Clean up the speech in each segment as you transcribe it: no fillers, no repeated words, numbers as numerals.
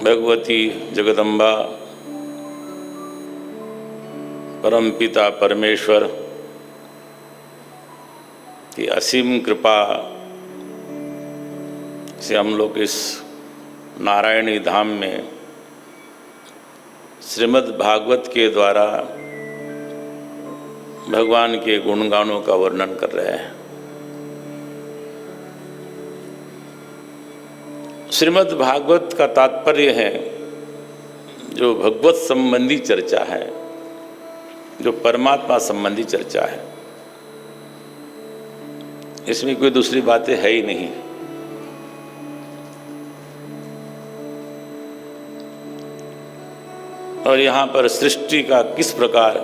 भगवती जगदम्बा परमपिता परमेश्वर की असीम कृपा से हम लोग इस नारायणी धाम में श्रीमद् भागवत के द्वारा भगवान के गुणगानों का वर्णन कर रहे हैं। श्रीमद् भागवत का तात्पर्य है जो भगवत संबंधी चर्चा है, जो परमात्मा संबंधी चर्चा है। इसमें कोई दूसरी बातें है ही नहीं। और यहाँ पर सृष्टि का किस प्रकार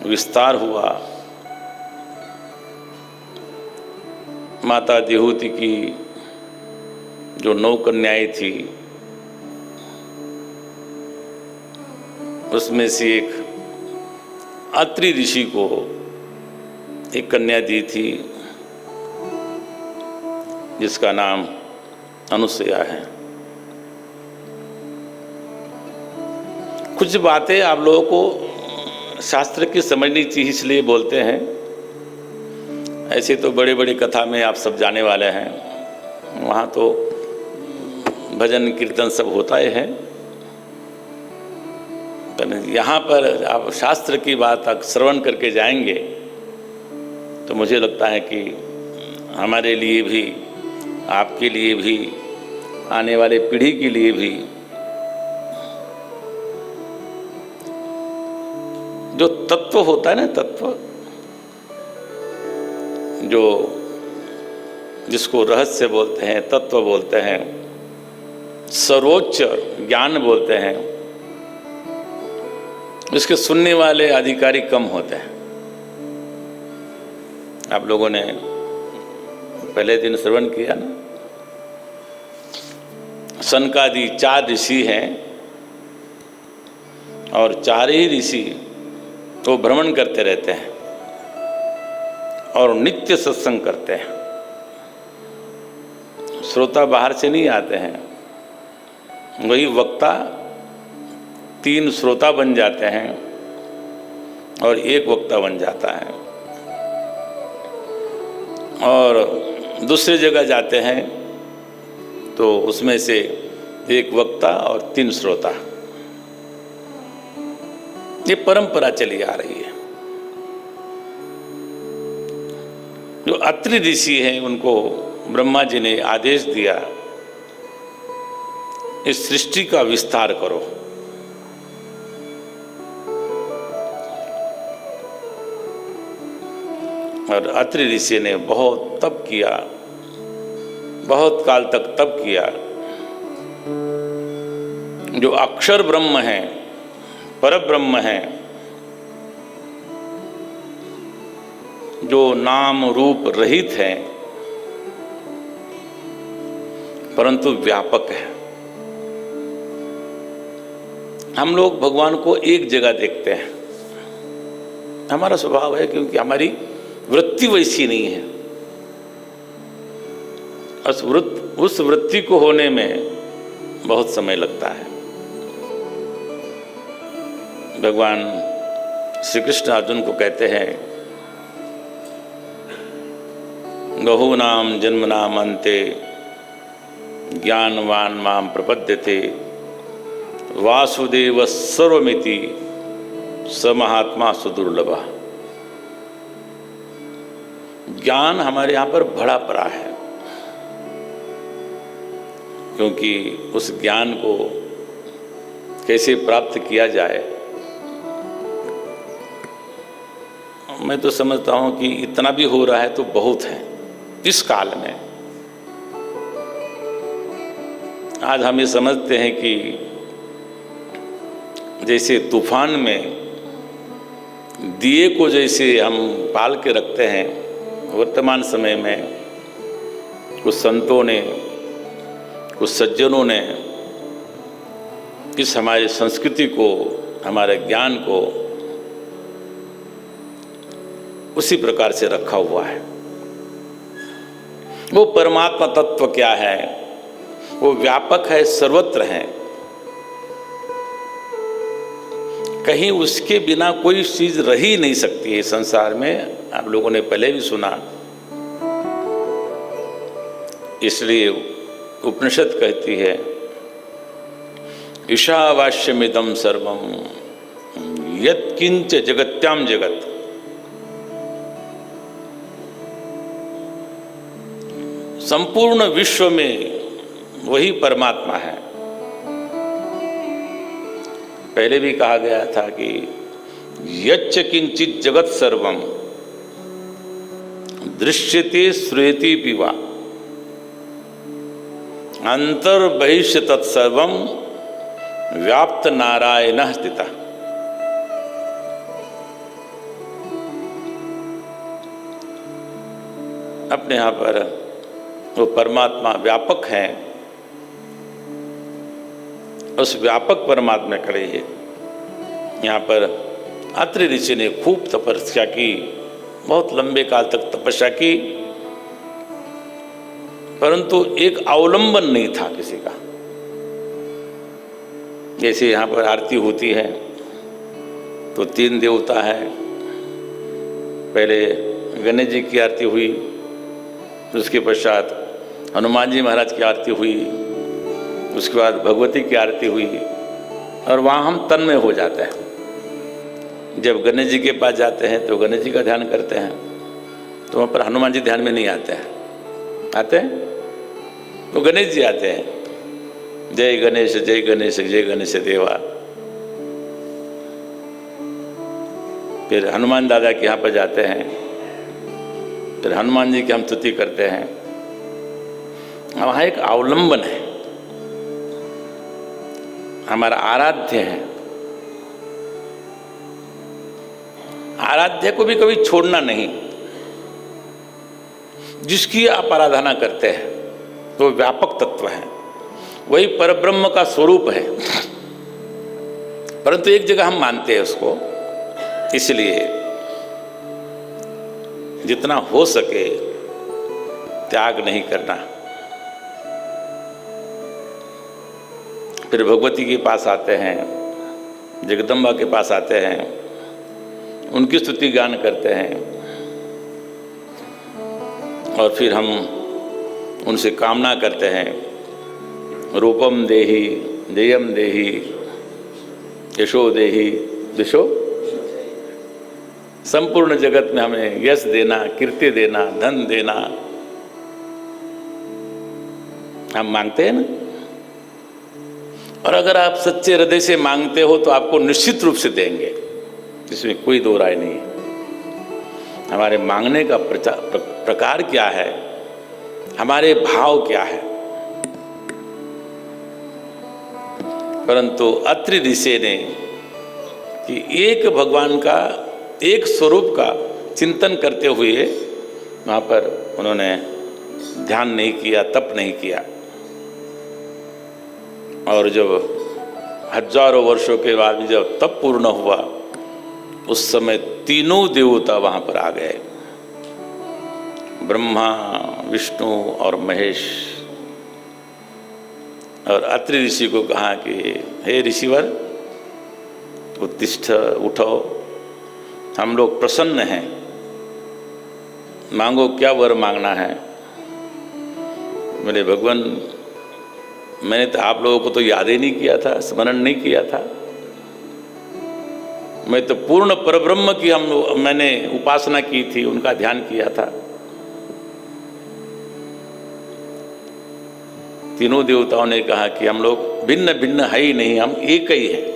विस्तार हुआ, माता देहूति की जो 9 कन्याएं थी उसमें से एक अत्रि ऋषि को एक कन्या दी थी जिसका नाम अनुसुईया है। कुछ बातें आप लोगों को शास्त्र की समझनी चाहिए, इसलिए बोलते हैं। ऐसे तो बड़े बड़ी कथा में आप सब जाने वाले हैं, वहाँ तो भजन कीर्तन सब होता ही है। यहाँ पर आप शास्त्र की बात श्रवण करके जाएंगे तो मुझे लगता है कि हमारे लिए भी, आपके लिए भी, आने वाले पीढ़ी के लिए भी जो तत्व होता है ना, तत्व जो जिसको रहस्य बोलते हैं, तत्व बोलते हैं, सर्वोच्च ज्ञान बोलते हैं, इसके सुनने वाले अधिकारी कम होते हैं। आप लोगों ने पहले दिन श्रवण किया ना, सनकादि 4 ऋषि हैं और 4 ही ऋषि तो भ्रमण करते रहते हैं और नित्य सत्संग करते हैं। श्रोता बाहर से नहीं आते हैं, वही वक्ता 3 श्रोता बन जाते हैं और 1 वक्ता बन जाता है। और दूसरी जगह जाते हैं तो उसमें से 1 वक्ता और 3 श्रोता। ये परंपरा चली आ रही है। जो अत्रि ऋषि हैं उनको ब्रह्मा जी ने आदेश दिया, इस सृष्टि का विस्तार करो। और अत्रि ऋषि ने बहुत तप किया, बहुत काल तक तप किया। जो अक्षर ब्रह्म है, पर ब्रह्म है, जो नाम रूप रहित है परंतु व्यापक है। हम लोग भगवान को एक जगह देखते हैं, हमारा स्वभाव है, क्योंकि हमारी वृत्ति वैसी नहीं है। उस वृत्ति को होने में बहुत समय लगता है। भगवान श्री कृष्ण अर्जुन को कहते हैं, बहूनां जन्मनां अन्ते ज्ञानवान् मां प्रपद्यते वासुदेव सर्वमिति स महात्मा सुदुर्लभः। ज्ञान हमारे यहाँ पर बड़ा पड़ा है, क्योंकि उस ज्ञान को कैसे प्राप्त किया जाए, मैं तो समझता हूँ कि इतना भी हो रहा है तो बहुत है इस काल में। आज हम ये समझते हैं कि जैसे तूफान में दिए को जैसे हम पाल के रखते हैं, वर्तमान समय में कुछ संतों ने, कुछ सज्जनों ने इस हमारी संस्कृति को, हमारे ज्ञान को उसी प्रकार से रखा हुआ है। वो परमात्मा तत्व क्या है, वो व्यापक है, सर्वत्र है, कहीं उसके बिना कोई चीज रह ही नहीं सकती है संसार में। आप लोगों ने पहले भी सुना, इसलिए उपनिषद कहती है ईशावास्यमिदं सर्वं यत्किंच जगत्याम जगत। संपूर्ण विश्व में वही परमात्मा है। पहले भी कहा गया था कि यच्च किंचित जगत सर्वम दृश्यते श्रूयते पिवा अंतर्बहिष्य तत्सर्वम व्याप्त नारायणः स्थितः। अपने यहाँ पर वो परमात्मा व्यापक है, उस व्यापक परमात्मा के लिए यहाँ पर अत्रि ऋषि ने खूब तपस्या की, बहुत लंबे काल तक तपस्या की, परंतु एक अवलंबन नहीं था किसी का। जैसे यहाँ पर आरती होती है तो 3 देवता है, पहले गणेश जी की आरती हुई, उसके पश्चात हनुमान जी महाराज की आरती हुई, उसके बाद भगवती की आरती हुई, और वहाँ हम तन्मय हो जाते हैं। जब गणेश जी के पास जाते हैं तो गणेश जी का ध्यान करते हैं, तो वहाँ पर हनुमान जी ध्यान में नहीं आते हैं। आते हैं तो गणेश जी आते हैं, जय गणेश जय गणेश जय गणेश देवा। फिर हनुमान दादा के यहाँ पर जाते हैं, फिर हनुमान जी की हम स्तुति करते हैं। वहाँ एक अवलंबन है, हमारा आराध्य है। आराध्य को भी कभी छोड़ना नहीं। जिसकी आप आराधना करते हैं तो व्यापक तत्व है, वही परब्रह्म का स्वरूप है, परंतु एक जगह हम मानते हैं उसको। इसलिए जितना हो सके त्याग नहीं करना। फिर भगवती के पास आते हैं, जगदम्बा के पास आते हैं, उनकी स्तुति गान करते हैं, और फिर हम उनसे कामना करते हैं रूपम देहि देयम देहि यशो देहि दिशो। संपूर्ण जगत में हमें यश देना, कीर्ति देना, धन देना, हम मांगते हैं ना। और अगर आप सच्चे हृदय से मांगते हो तो आपको निश्चित रूप से देंगे, इसमें कोई दो राय नहीं है। हमारे मांगने का प्रकार क्या है, हमारे भाव क्या है। परंतु अत्रि ऋषि ने कि एक भगवान का, एक स्वरूप का चिंतन करते हुए वहाँ पर उन्होंने ध्यान नहीं किया, तप नहीं किया। और जब हजारों वर्षों के बाद जब तप पूर्ण हुआ, उस समय तीनों देवता वहाँ पर आ गए, ब्रह्मा, विष्णु और महेश। और अत्रि ऋषि को कहा कि हे ऋषिवर, उत्तिष्ठ, उठो, हम लोग प्रसन्न हैं, मांगो क्या वर मांगना है। मेरे भगवान, मैंने तो आप लोगों को तो याद ही नहीं किया था, स्मरण नहीं किया था। मैं तो पूर्ण परब्रह्म की मैंने उपासना की थी, उनका ध्यान किया था। तीनों देवताओं ने कहा कि हम लोग भिन्न भिन्न है ही नहीं, हम एक ही हैं।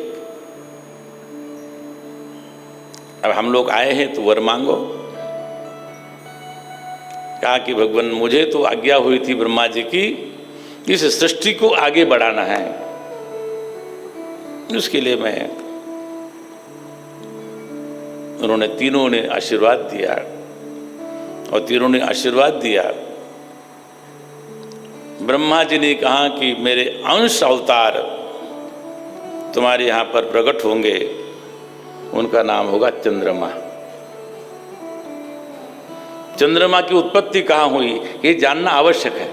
अब हम लोग आए हैं तो वर मांगो। कहा कि भगवान, मुझे तो आज्ञा हुई थी ब्रह्मा जी की, इस सृष्टि को आगे बढ़ाना है, उसके लिए मैं, उन्होंने तीनों ने आशीर्वाद दिया, और तीनों ने आशीर्वाद दिया। ब्रह्मा जी ने कहा कि मेरे अंश अवतार तुम्हारे यहाँ पर प्रकट होंगे, उनका नाम होगा चंद्रमा। चंद्रमा की उत्पत्ति कहाँ हुई, ये जानना आवश्यक है।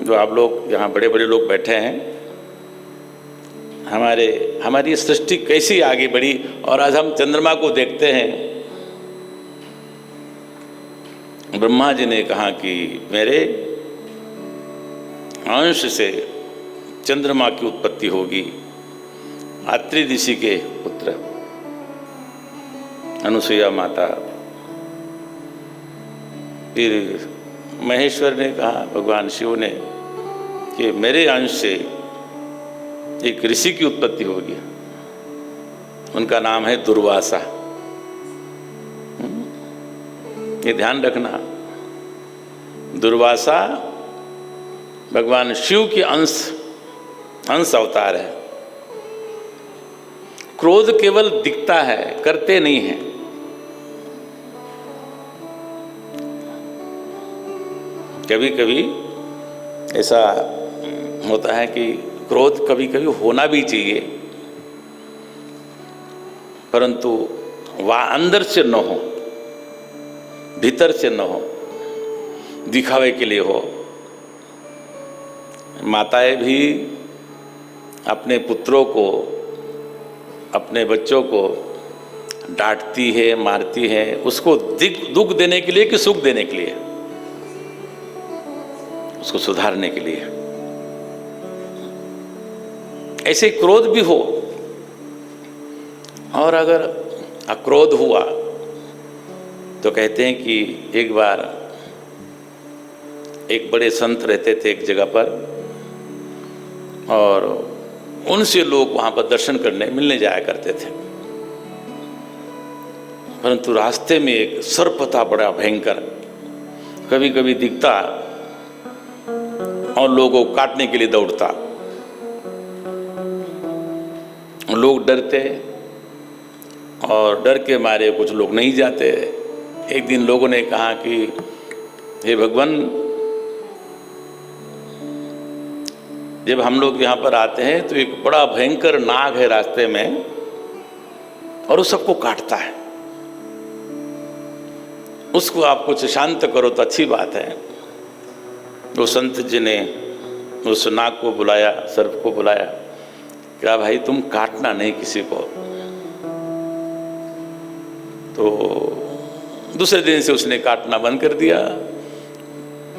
जो आप लोग यहाँ बड़े बड़े लोग बैठे हैं, हमारी सृष्टि कैसी आगे बढ़ी, और आज हम चंद्रमा को देखते हैं। ब्रह्मा जी ने कहा कि मेरे अंश से चंद्रमा की उत्पत्ति होगी। अत्रि ऋषि के पुत्र अनुसुईया माता, फिर महेश्वर ने कहा, भगवान शिव ने, कि मेरे अंश से एक ऋषि की उत्पत्ति होगी, उनका नाम है दुर्वासा। ये ध्यान रखना, दुर्वासा भगवान शिव की अंश अवतार है। क्रोध केवल दिखता है, करते नहीं है। कभी कभी ऐसा होता है कि क्रोध कभी कभी होना भी चाहिए, परंतु वह अंदर से न हो, भीतर से न हो, दिखावे के लिए हो। माताएं भी अपने पुत्रों को, अपने बच्चों को डांटती है, मारती है, उसको दुख देने के लिए कि सुख देने के लिए, उसको सुधारने के लिए। ऐसे क्रोध भी हो, और अगर अक्रोध हुआ तो कहते हैं कि एक बार एक बड़े संत रहते थे एक जगह पर, और उनसे लोग वहां पर दर्शन करने मिलने जाया करते थे। परंतु रास्ते में एक सर्प था, बड़ा भयंकर, कभी कभी दिखता और लोगों को काटने के लिए दौड़ता। लोग डरते, और डर के मारे कुछ लोग नहीं जाते। एक दिन लोगों ने कहा कि हे भगवान, जब हम लोग यहाँ पर आते हैं तो एक बड़ा भयंकर नाग है रास्ते में, और वो सबको काटता है, उसको आप कुछ शांत करो तो अच्छी बात है। वो संत जी ने उस नाग को बुलाया, सर्प को बुलाया, क्या भाई तुम काटना नहीं किसी को। तो दूसरे दिन से उसने काटना बंद कर दिया।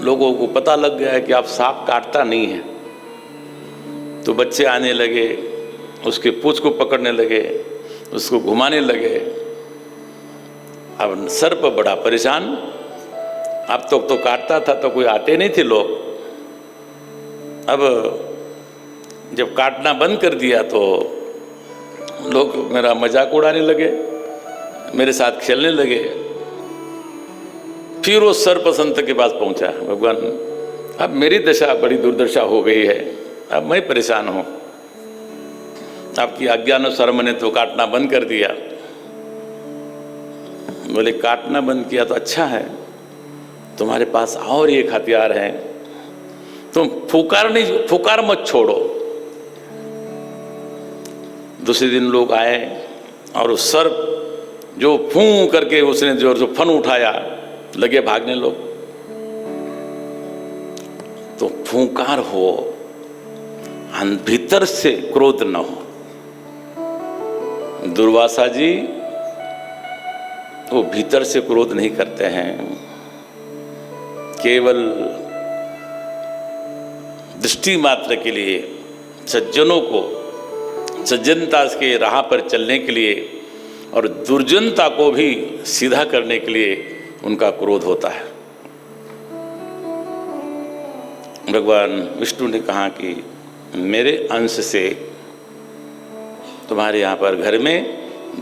लोगों को पता लग गया है कि आप सांप काटता नहीं है। तो बच्चे आने लगे, उसके पूंछ को पकड़ने लगे, उसको घुमाने लगे। अब सर्प बड़ा परेशान, अब तो काटता था तो कोई आते नहीं थे लोग। अब जब काटना बंद कर दिया तो लोग मेरा मजाक उड़ाने लगे, मेरे साथ खेलने लगे। फिर वो सर्प संत के पास पहुंचा, भगवान अब मेरी दशा बड़ी दुर्दशा हो गई है, अब मैं परेशान हूं, आपकी आज्ञानुसार मैंने तो काटना बंद कर दिया। बोले काटना बंद किया तो अच्छा है, तुम्हारे पास और एक हथियार है, तुम फुकार मत छोड़ो। दूसरे दिन लोग आए और उस सर्प जो फूं करके उसने जो फन उठाया, लगे भागने लोग। तो फूंकार हो, भीतर से क्रोध न हो। दुर्वासा जी वो भीतर से क्रोध नहीं करते हैं, केवल दृष्टि मात्र के लिए सज्जनों को सज्जनता के राह पर चलने के लिए और दुर्जनता को भी सीधा करने के लिए उनका क्रोध होता है। भगवान विष्णु ने कहा कि मेरे अंश से तुम्हारे यहाँ पर घर में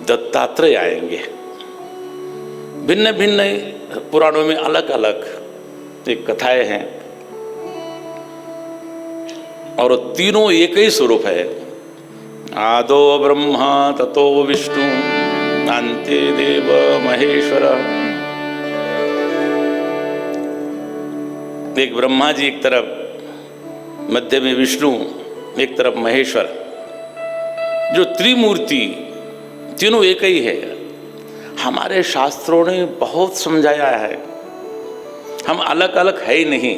दत्तात्रेय आएंगे। भिन्न भिन्न पुराणों में अलग अलग एक कथाएं हैं, और तीनों एक ही स्वरूप है। आदो ब्रह्मा ततो विष्णु अंते देव महेश्वर। एक ब्रह्मा जी एक तरफ, मध्य में विष्णु, एक तरफ महेश्वर, जो त्रिमूर्ति तीनों एक ही है। हमारे शास्त्रों ने बहुत समझाया है, हम अलग अलग है ही नहीं।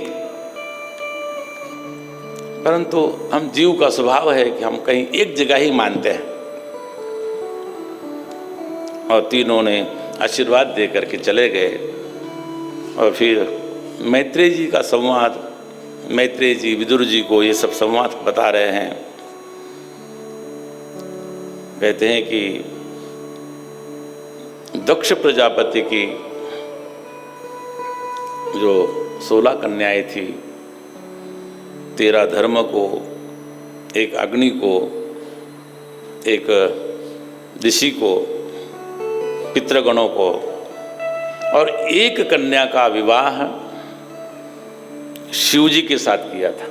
परंतु हम जीव का स्वभाव है कि हम कहीं एक जगह ही मानते हैं। और तीनों ने आशीर्वाद दे करके चले गए। और फिर मैत्रेय जी का संवाद, मैत्रेय जी विदुर जी को ये सब संवाद बता रहे हैं। कहते हैं कि दक्ष प्रजापति की जो 16 कन्याएं थी, 13 धर्म को, एक अग्नि को, एक ऋषि को, पितृगणों को, और एक कन्या का विवाह शिव जी के साथ किया था।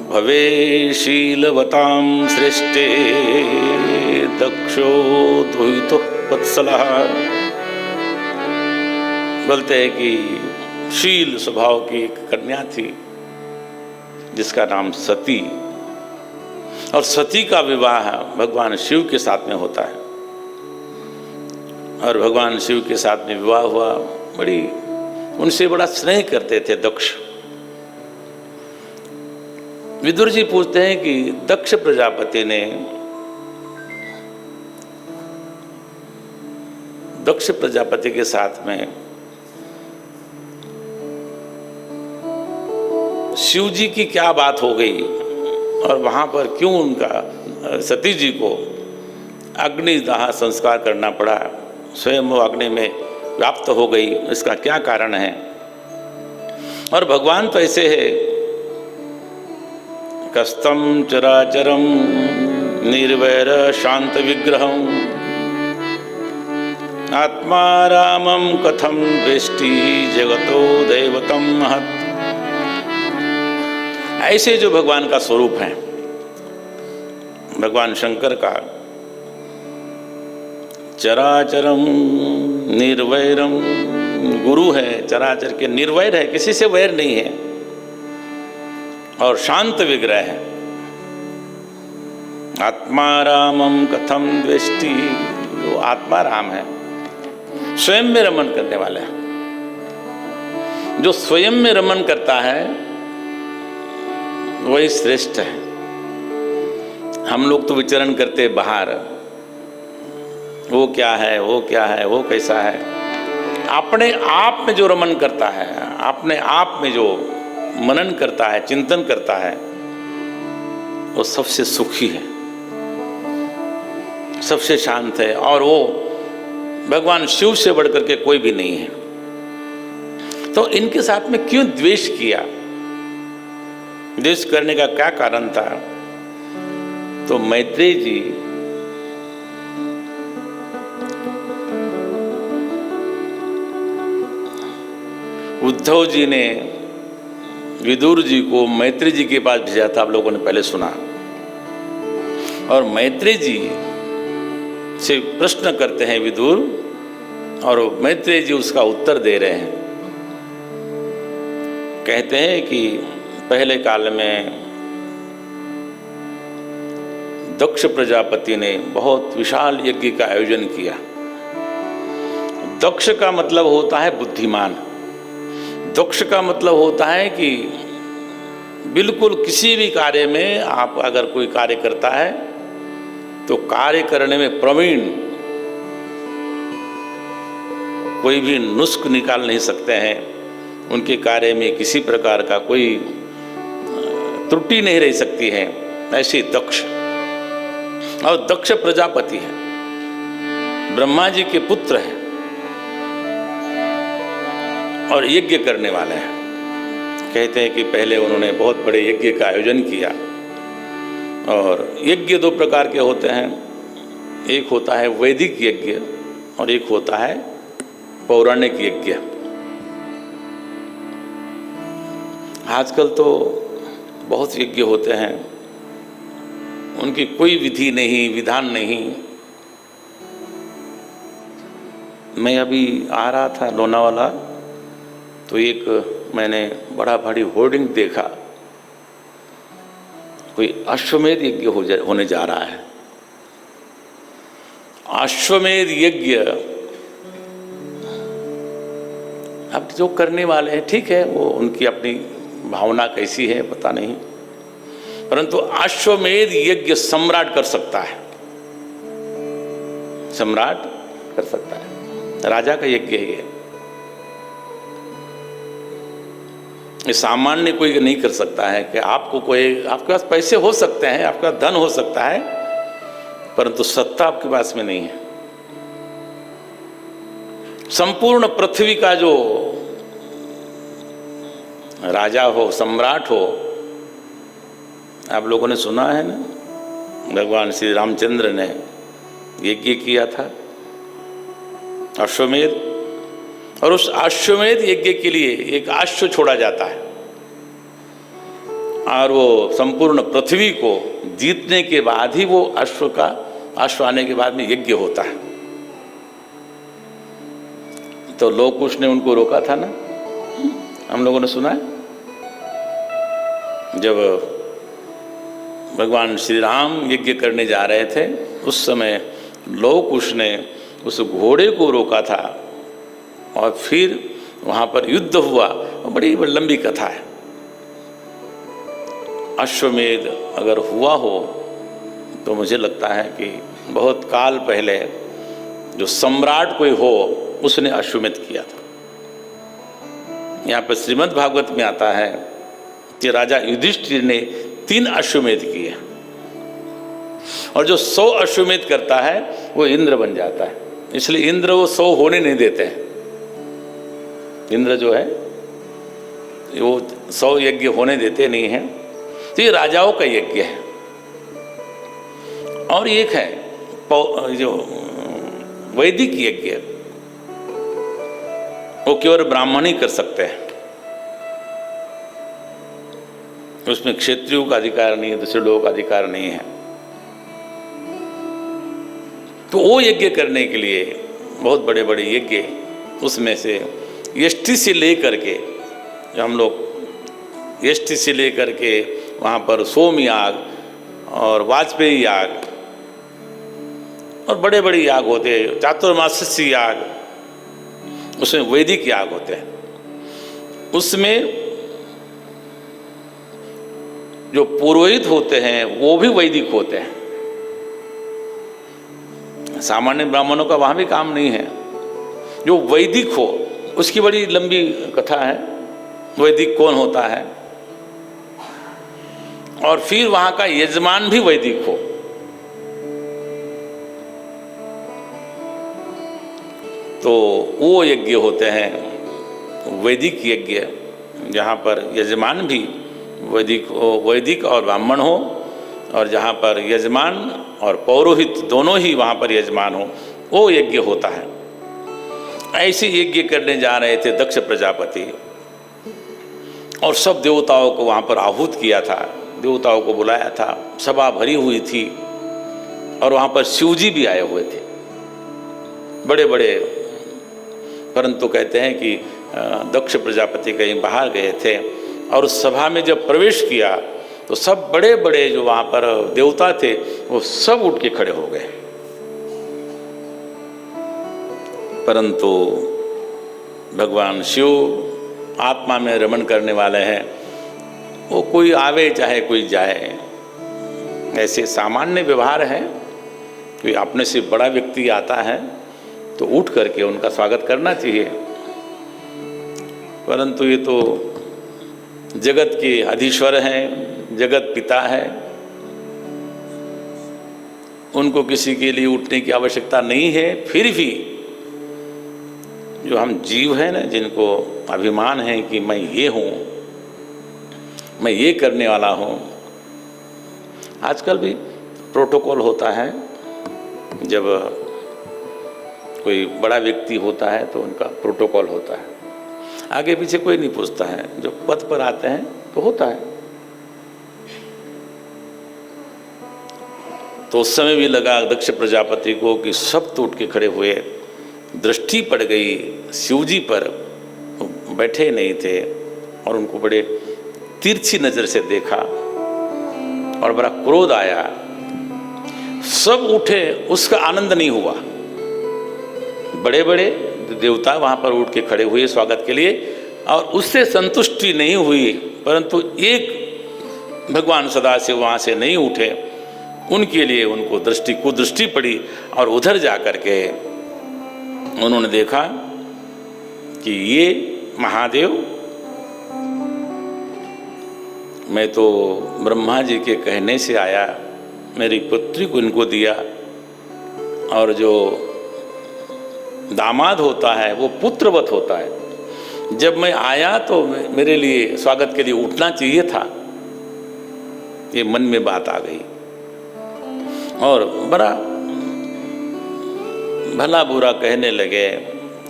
भवे शीलवतां सृष्टे दक्षो द्वैतो वत्सलः। बोलते हैं कि शील स्वभाव की एक कन्या थी जिसका नाम सती, और सती का विवाह भगवान शिव के साथ में होता है। और भगवान शिव के साथ में विवाह हुआ। उनसे बड़ा स्नेह करते थे दक्ष। विदुर जी पूछते हैं कि दक्ष प्रजापति ने दक्ष प्रजापति के साथ में शिव जी की क्या बात हो गई, और वहां पर क्यों उनका सती जी को अग्निदाह संस्कार करना पड़ा, स्वयं वो अग्नि में व्याप्त हो गई, इसका क्या कारण है। और भगवान तो ऐसे है, कस्तम चराचरम निर्वैर शांत विग्रहम आत्मा रामम कथम दृष्टि जगतो दैवतम महत्। ऐसे जो भगवान का स्वरूप है, भगवान शंकर का चराचरम निर्वैरम, गुरु है, चराचर के निर्वैर है, किसी से वैर नहीं है, और शांत विग्रह है। आत्मा रामम कथम द्वेष्टि, वो आत्मा राम है, स्वयं में रमन करने वाला है। जो स्वयं में रमन करता है वही श्रेष्ठ है। हम लोग तो विचरण करते बाहर, वो क्या है, वो क्या है, वो कैसा है। अपने आप में जो रमन करता है, अपने आप में जो मनन करता है, चिंतन करता है, वो सबसे सुखी है, सबसे शांत है, और वो भगवान शिव से बढ़कर के कोई भी नहीं है। तो इनके साथ में क्यों द्वेष किया, द्वेष करने का क्या कारण था। तो मैत्रेय जी उद्धव जी ने विदुर जी को मैत्रेय जी के पास भेजा था, आप लोगों ने पहले सुना। और मैत्रेय जी से प्रश्न करते हैं विदुर, और मैत्रेय जी उसका उत्तर दे रहे हैं। कहते हैं कि पहले काल में दक्ष प्रजापति ने बहुत विशाल यज्ञ का आयोजन किया। दक्ष का मतलब होता है बुद्धिमान। दक्ष का मतलब होता है कि बिल्कुल किसी भी कार्य में आप अगर कोई कार्य करता है तो कार्य करने में प्रवीण, कोई भी नुस्ख निकाल नहीं सकते हैं। उनके कार्य में किसी प्रकार का कोई त्रुटि नहीं रह सकती है, ऐसे दक्ष। और दक्ष प्रजापति है, ब्रह्मा जी के पुत्र हैं और यज्ञ करने वाले हैं। कहते हैं कि पहले उन्होंने बहुत बड़े यज्ञ का आयोजन किया। और यज्ञ दो प्रकार के होते हैं, एक होता है वैदिक यज्ञ और एक होता है पौराणिक यज्ञ। आजकल तो बहुत यज्ञ होते हैं, उनकी कोई विधि नहीं, विधान नहीं। मैं अभी आ रहा था लोनावाला, तो एक मैंने बड़ा भारी होर्डिंग देखा, कोई अश्वमेध यज्ञ होने जा रहा है। अश्वमेध यज्ञ, अब जो करने वाले हैं ठीक है, वो उनकी अपनी भावना कैसी है पता नहीं, परंतु अश्वमेध यज्ञ सम्राट कर सकता है, सम्राट कर सकता है, राजा का यज्ञ है ये सामान्य कोई नहीं कर सकता है। कि आपको कोई, आपके पास पैसे हो सकते हैं, आपका धन हो सकता है, परंतु सत्ता आपके पास में नहीं है। संपूर्ण पृथ्वी का जो राजा हो, सम्राट हो, आप लोगों ने सुना है ना, भगवान श्री रामचंद्र ने यज्ञ किया था अश्वमेध, और उस अश्वमेध यज्ञ के लिए एक अश्व छोड़ा जाता है और वो संपूर्ण पृथ्वी को जीतने के बाद ही वो अश्व आने के बाद में यज्ञ होता है। तो लोग कुछ ने उनको रोका था ना, हम लोगों ने सुना है, जब भगवान श्री राम यज्ञ करने जा रहे थे उस समय लोग कुछ ने उस घोड़े को रोका था और फिर वहाँ पर युद्ध हुआ। बड़ी लंबी कथा है। अश्वमेध अगर हुआ हो तो मुझे लगता है कि बहुत काल पहले जो सम्राट कोई हो उसने अश्वमेध किया था। यहाँ पर श्रीमद् भागवत में आता है कि राजा युधिष्ठिर ने 3 अश्वमेध किए और जो 100 अश्वमेध करता है वो इंद्र बन जाता है। इसलिए इंद्र वो 100 होने नहीं देते हैं। इंद्र जो है वो 100 यज्ञ होने देते नहीं हैं। तो ये राजाओं का यज्ञ है। और एक है जो वैदिक यज्ञ, वो केवल ब्राह्मण ही कर सकते हैं, उसमें क्षत्रियों का अधिकार नहीं है, दूसरे लोगों का अधिकार नहीं है। तो वो यज्ञ करने के लिए बहुत बड़े बड़े यज्ञ, उसमें से यष्टि से लेकर के, जो हम लोग यष्टि से लेकर के वहाँ पर सोम याग और वाजपेयी याग और बड़े बड़े याग होते हैं, चातुर्मास्य याग, उसमें वैदिक याग होते हैं। उसमें जो पुरोहित होते हैं वो भी वैदिक होते हैं। सामान्य ब्राह्मणों का वहाँ भी काम नहीं है। जो वैदिक हो उसकी बड़ी लंबी कथा है, वैदिक कौन होता है, और फिर वहाँ का यजमान भी वैदिक हो। तो वो यज्ञ होते हैं वैदिक यज्ञ, जहाँ पर यजमान भी वैदिक और ब्राह्मण हो, और जहाँ पर यजमान और पौरोहित दोनों ही वहाँ पर यजमान हो, वो यज्ञ होता है। ऐसे यज्ञ करने जा रहे थे दक्ष प्रजापति, और सब देवताओं को वहाँ पर आहूत किया था, देवताओं को बुलाया था, सभा भरी हुई थी, और वहाँ पर शिवजी भी आए हुए थे बड़े बड़े। परंतु कहते हैं कि दक्ष प्रजापति कहीं बाहर गए थे और उस सभा में जब प्रवेश किया तो सब बड़े बड़े जो वहाँ पर देवता थे वो सब उठ के खड़े हो गए। परंतु भगवान शिव आत्मा में रमण करने वाले हैं, वो कोई आवे चाहे कोई जाए, ऐसे सामान्य व्यवहार है। कोई अपने से बड़ा व्यक्ति आता है तो उठ करके उनका स्वागत करना चाहिए। परंतु ये तो जगत के अधीश्वर हैं, जगत पिता है, उनको किसी के लिए उठने की आवश्यकता नहीं है। फिर भी जो हम जीव हैं ना, जिनको अभिमान है कि मैं ये हूँ, मैं ये करने वाला हूँ। आजकल भी प्रोटोकॉल होता है, जब कोई बड़ा व्यक्ति होता है तो उनका प्रोटोकॉल होता है, आगे पीछे कोई नहीं पूछता है, जो पद पर आते हैं तो होता है। तो उस समय भी लगा दक्ष प्रजापति को कि सब तो उठ के खड़े हुए, दृष्टि पड़ गई शिवजी पर, बैठे नहीं थे, और उनको बड़े तिरछी नजर से देखा और बड़ा क्रोध आया। सब उठे, उसका आनंद नहीं हुआ। बड़े बड़े देवता वहां पर उठ के खड़े हुए स्वागत के लिए, और उससे संतुष्टि नहीं हुई परंतु एक भगवान सदाशिव वहाँ से नहीं उठे। उनके लिए उनको कुदृष्टि पड़ी और उधर जा कर के उन्होंने देखा कि ये महादेव, मैं तो ब्रह्मा जी के कहने से आया, मेरी पुत्री को इनको दिया, और जो दामाद होता है वो पुत्रवत होता है। जब मैं आया तो मेरे लिए स्वागत के लिए उठना चाहिए था। ये मन में बात आ गई और बड़ा भला बुरा कहने लगे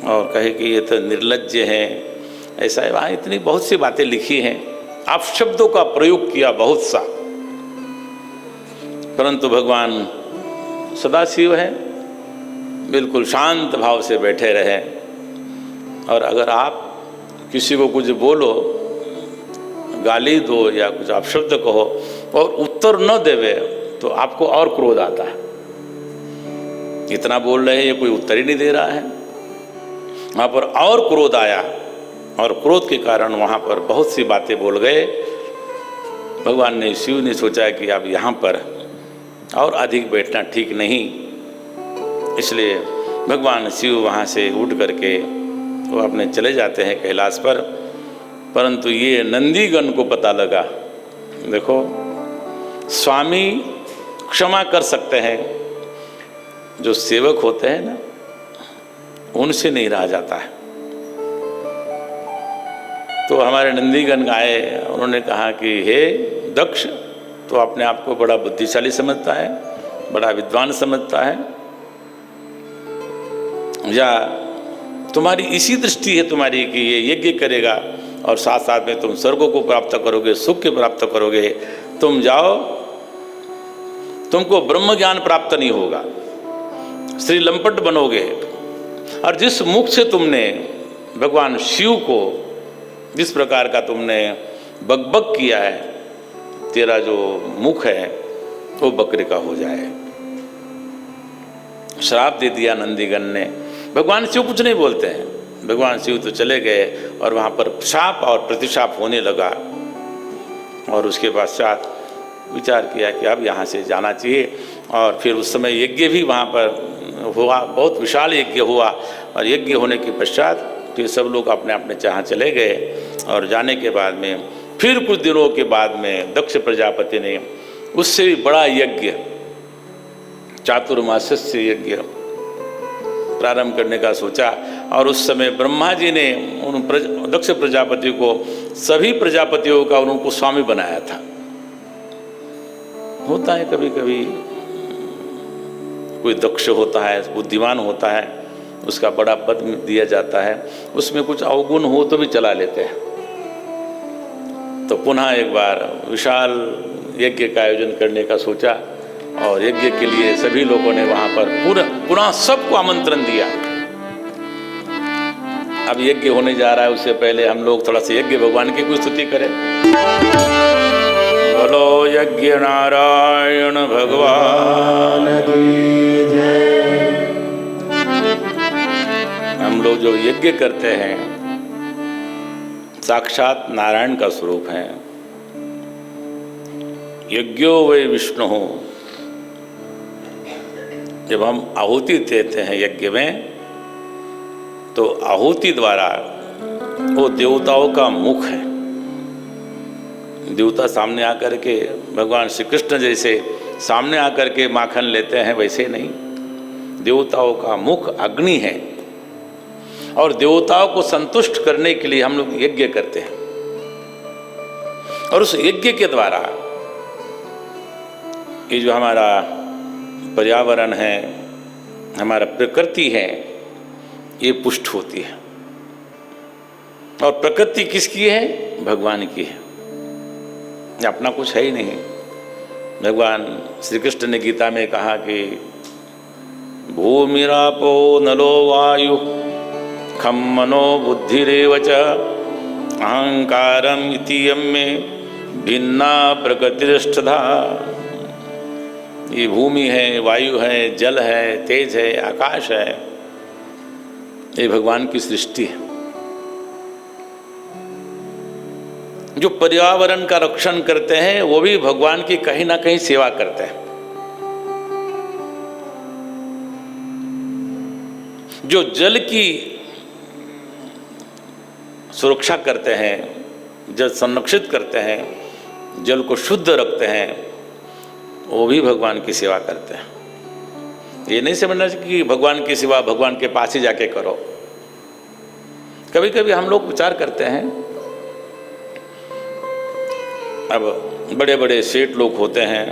और कहे कि ये तो निर्लज्ज हैं, ऐसा है। वहाँ इतनी बहुत सी बातें लिखी हैं, आप शब्दों का प्रयोग किया बहुत सा, परंतु भगवान सदाशिव है, बिल्कुल शांत भाव से बैठे रहे। और अगर आप किसी को कुछ बोलो, गाली दो या कुछ अपशब्द कहो और उत्तर न देवे तो आपको और क्रोध आता है। इतना बोल रहे हैं, ये कोई उत्तर ही नहीं दे रहा है। वहाँ पर और क्रोध आया और क्रोध के कारण वहाँ पर बहुत सी बातें बोल गए। भगवान ने, शिव ने सोचा कि अब यहाँ पर और अधिक बैठना ठीक नहीं, इसलिए भगवान शिव वहाँ से उठ करके वो अपने चले जाते हैं कैलाश पर। परंतु ये नंदीगण को पता लगा, देखो स्वामी क्षमा कर सकते हैं, जो सेवक होते हैं ना उनसे नहीं रहा जाता है। तो हमारे नंदीगण आए, उन्होंने कहा कि हे दक्ष, तो अपने आप को बड़ा बुद्धिशाली समझता है, बड़ा विद्वान समझता है, या तुम्हारी इसी दृष्टि है तुम्हारी कि ये यज्ञ करेगा और साथ साथ में तुम स्वर्गों को प्राप्त करोगे, सुख के प्राप्त करोगे। तुम जाओ, तुमको ब्रह्म ज्ञान प्राप्त नहीं होगा, श्री लंपट बनोगे। और जिस मुख से तुमने भगवान शिव को जिस प्रकार का तुमने बकबक किया है, तेरा जो मुख है वो बकरे का हो जाए। श्राप दे दिया नंदीगण ने। भगवान शिव कुछ नहीं बोलते हैं, भगवान शिव तो चले गए और वहाँ पर शाप और प्रतिशाप होने लगा। और उसके पश्चात विचार किया कि अब यहाँ से जाना चाहिए। और फिर उस समय यज्ञ भी वहाँ पर हुआ, बहुत विशाल यज्ञ हुआ। और यज्ञ होने के पश्चात फिर सब लोग अपने अपने जहाँ चले गए। और जाने के बाद में फिर कुछ दिनों के बाद में दक्ष प्रजापति ने उससे भी बड़ा यज्ञ, चातुर्मास्य यज्ञ प्रारंभ करने का सोचा। और उस समय ब्रह्मा जी ने उन दक्ष प्रजापति को सभी प्रजापतियों का उनको स्वामी बनाया था। होता है कभी कभी कोई दक्ष होता है, बुद्धिमान होता है, उसका बड़ा पद दिया जाता है, उसमें कुछ अवगुण हो तो भी चला लेते हैं। तो पुनः एक बार विशाल यज्ञ का आयोजन करने का सोचा और यज्ञ के लिए सभी लोगों ने वहाँ पर पुनः सबको आमंत्रण दिया। अब यज्ञ होने जा रहा है, उससे पहले हम लोग थोड़ा सा यज्ञ भगवान की कोई स्तुति करें। बोलो यज्ञ नारायण भगवान की जय। हम लोग जो यज्ञ करते हैं साक्षात नारायण का स्वरूप है। यज्ञो वै विष्णु। जब हम आहुति देते हैं यज्ञ में, तो आहुति द्वारा वो देवताओं का मुख है। देवता सामने आकर के भगवान श्री कृष्ण जैसे सामने आकर के माखन लेते हैं, वैसे नहीं। देवताओं का मुख अग्नि है और देवताओं को संतुष्ट करने के लिए हम लोग यज्ञ करते हैं। और उस यज्ञ के द्वारा ये जो हमारा पर्यावरण है, हमारा प्रकृति है, ये पुष्ट होती है। और प्रकृति किसकी है? भगवान की है, अपना कुछ है ही नहीं। भगवान श्री कृष्ण ने गीता में कहा कि भूमिरापो नलो वायु खम मनो बुद्धिरेव च अहंकारम इति यम्मे भिन्ना प्रकृतिष्ठधा। ये भूमि है, वायु है, जल है, तेज है, आकाश है, ये भगवान की सृष्टि है। जो पर्यावरण का रक्षण करते हैं वो भी भगवान की कहीं ना कहीं सेवा करते हैं। जो जल की सुरक्षा करते हैं, जल संरक्षित करते हैं, जल को शुद्ध रखते हैं, वो भी भगवान की सेवा करते हैं। ये नहीं समझना चाहिए कि भगवान की सेवा भगवान के पास ही जाके करो। कभी कभी हम लोग विचार करते हैं, अब बड़े बड़े सेठ लोग होते हैं,